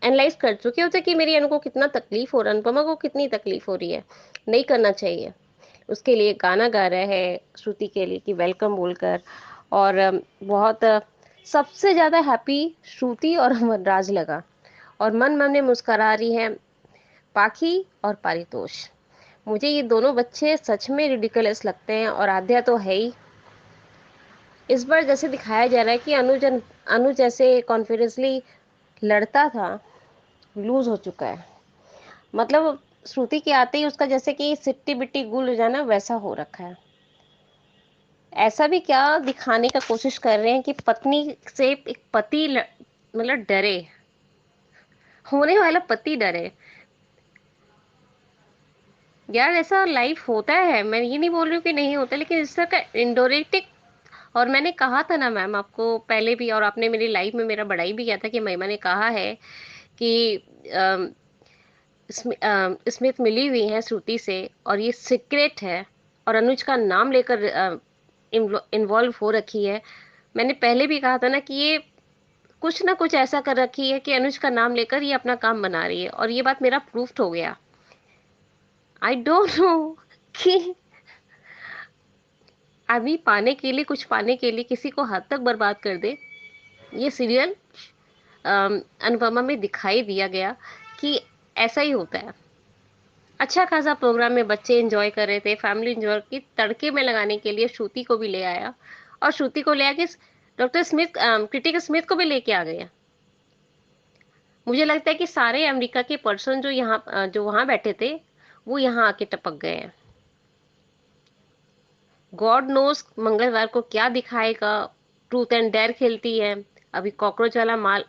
एनालाइज कर चुके होते कि मेरी अनु को कितना तकलीफ हो रहा है, अनुपमा को कितनी तकलीफ हो रही है। नहीं करना चाहिए। उसके लिए गाना गा रहा है श्रुति के लिए कि वेलकम बोलकर, और बहुत सबसे ज़्यादा हैप्पी श्रुति और वनराज लगा, और मन मन में मुस्करा रही है पाखी और पारितोष। मुझे ये दोनों बच्चे सच में रिडिकुलस लगते हैं, और आद्या तो है ही। इस बार जैसे दिखाया जा रहा है कि अनुज जैसे कॉन्फिडेंसली लड़ता था, लूज हो चुका है। मतलब श्रुति के आते ही उसका जैसे कि सिट्टी बिट्टी गुल हो जाना वैसा हो रखा है। ऐसा भी क्या दिखाने का कोशिश कर रहे हैं कि पत्नी से एक पति मतलब डरे, होने वाला पति डरे। यार ऐसा लाइफ होता है, मैं ये नहीं बोल रही हूँ कि नहीं होता, लेकिन इस तरह का इंडोरेटिक। और मैंने कहा था ना मैम आपको पहले भी, और आपने मेरी लाइफ में मेरा बड़ाई भी किया था कि महिमा ने कहा है कि स्मिथ मिली हुई है श्रुति से और ये सीक्रेट है, और अनुज का नाम लेकर इन्वॉल्व हो रखी है। मैंने पहले भी कहा था ना कि ये कुछ ना कुछ ऐसा कर रखी है कि अनुज का नाम लेकर ये अपना काम बना रही है, और ये बात मेरा प्रूफ हो गया। आई डोंट नो कि आदमी पाने के लिए, कुछ पाने के लिए किसी को हद तक बर्बाद कर दे। ये सीरियल अनुपमा में दिखाई दिया गया कि ऐसा ही होता है। अच्छा खासा प्रोग्राम में बच्चे एंजॉय कर रहे थे, फैमिली एंजॉय की, तड़के में लगाने के लिए श्रुति को भी ले आया, और श्रुति को ले आके डॉक्टर स्मिथ, क्रिटिकल स्मिथ को भी लेके आ गया। मुझे लगता है कि सारे अमेरिका के पर्सन जो वहां बैठे थे वो यहाँ आके टपक गए हैं। गॉड नोस मंगलवार को क्या दिखाएगा। ट्रूथ एंड डेयर खेलती है अभी, कॉकरोच वाला माल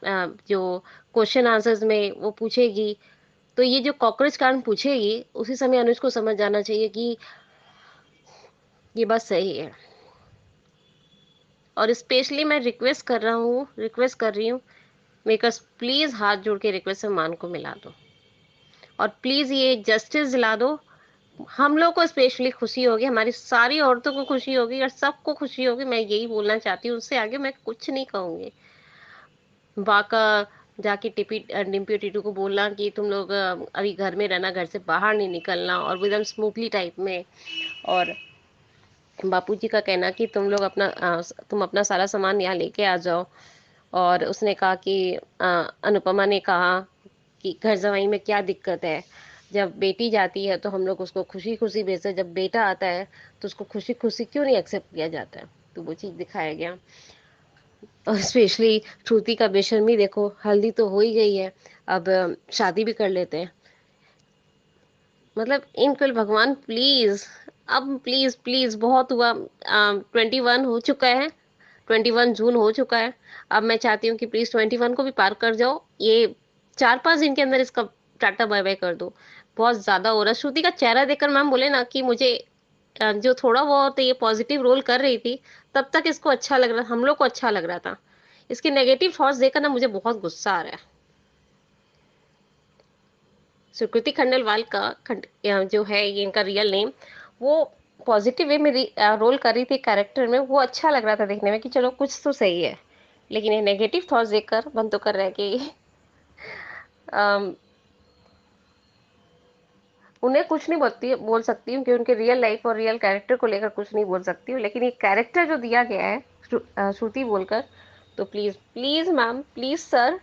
जो क्वेश्चन आंसर्स में वो पूछेगी, तो ये जो कॉकरोच कांड पूछेगी उसी समय अनुज को समझ जाना चाहिए कि ये बात सही है। और स्पेशली मैं रिक्वेस्ट कर रही हूँ मेकर्स, प्लीज हाथ जोड़ के रिक्वेस्ट है, मान को मिला दो, और प्लीज ये जस्टिस दिला दो। हम लोग को स्पेशली खुशी होगी, हमारी सारी औरतों को खुशी होगी, और सबको खुशी होगी। मैं यही बोलना चाहती हूँ, उससे आगे मैं कुछ नहीं कहूँगी। बाका जाके डिम्पी टीटू को बोलना कि तुम लोग अभी घर में रहना, घर से बाहर नहीं निकलना, और एकदम स्मूथली टाइप में। और बापूजी का कहना कि तुम अपना सारा सामान यहाँ लेके आ जाओ। और उसने कहा कि अनुपमा ने कहा कि घर जमाई में क्या दिक्कत है, जब बेटी जाती है तो हम लोग उसको खुशी खुशी भेजते, जब बेटा आता है तो उसको खुशी खुशी क्यों नहीं एक्सेप्ट किया जाता है। तो वो चीज़ दिखाया गया। और स्पेशली श्रुति का बेशर्मी देखो, हल्दी तो हो ही गई है, अब शादी भी कर लेते हैं। मतलब इनकुल भगवान प्लीज, अब प्लीज प्लीज बहुत हुआ। 21 हो चुका है, 21 जून हो चुका है। अब मैं चाहती हूँ कि प्लीज 21 को भी पार कर जाओ, ये 4-5 दिन के अंदर इसका टाटा बाय बाय कर दो। बहुत ज्यादा हो रहा है। श्रुति का चेहरा देखकर मैम बोले ना कि मुझे जो थोड़ा बहुत ये पॉजिटिव रोल कर रही थी तब तक इसको अच्छा लग रहा, हम लोग को अच्छा लग रहा था। इसके नेगेटिव थॉट्स देखकर ना मुझे बहुत गुस्सा आ रहा है। सुकृति खंडेलवाल का जो है ये इनका रियल नेम, वो पॉजिटिव वे में रोल कर रही थी कैरेक्टर में, वो अच्छा लग रहा था देखने में कि चलो कुछ तो सही है। लेकिन ये नेगेटिव थॉट्स देखकर मन तो कर रहा है कि उन्हें कुछ नहीं बोल सकती हूँ कि उनके रियल लाइफ और रियल कैरेक्टर को लेकर कुछ नहीं बोल सकती हूँ। लेकिन ये कैरेक्टर जो दिया गया है श्रुति बोलकर, तो please please ma'am, please sir,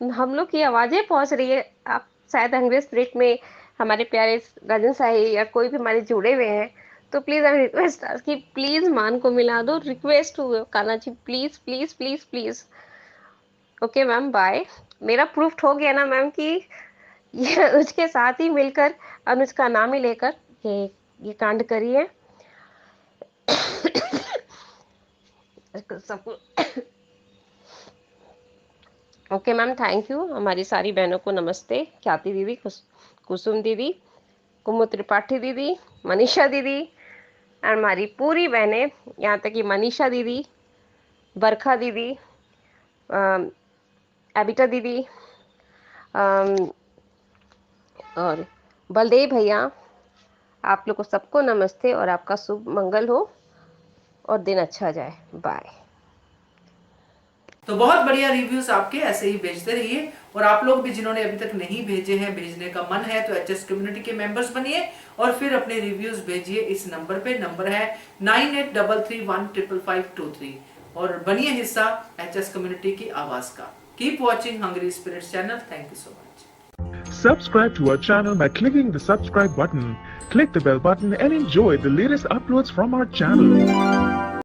हम लोग की आवाज़ें पहुँच रही है। आप शायद हंग्री स्पिरिट में हमारे प्यारे राजन साही या कोई भी हमारे जुड़े हुए हैं, तो प्लीज़ आई रिक्वेस्ट कि प्लीज़ मान को मिला दो। रिक्वेस्ट हुए Kanha ji, please please please please. Okay ma'am, bye. मेरा प्रूफ हो गया ना मैम कि ये उसके साथ ही मिलकर अनुज का नाम ही लेकर ये कांड करी है। सबको ओके मैम, थैंक यू। हमारी सारी बहनों को नमस्ते। ख्याति दीदी, कुसुम दीदी, कुमुद त्रिपाठी दीदी, मनीषा दीदी, और हमारी पूरी बहनें, यहाँ तक कि मनीषा दीदी, बरखा दीदी, एबिटा दीदी, और बलदेव भैया, आप लोग को सबको नमस्ते और आपका शुभ मंगल हो और दिन अच्छा जाए। बाय। तो बहुत बढ़िया रिव्यूज आपके ऐसे ही भेजते रहिए, और आप लोग भी जिन्होंने अभी तक नहीं भेजे हैं, भेजने का मन है तो एचएस कम्युनिटी के मेंबर्स बनिए और फिर अपने रिव्यूज भेजिए इस नंबर पे। नंबर है 9833155523 और बनिए हिस्सा एचएस कम्युनिटी की आवाज का। Keep watching hungry spirits channel. Thank you so much. Subscribe to our channel by clicking the subscribe button. Click the bell button and enjoy the latest uploads from our channel.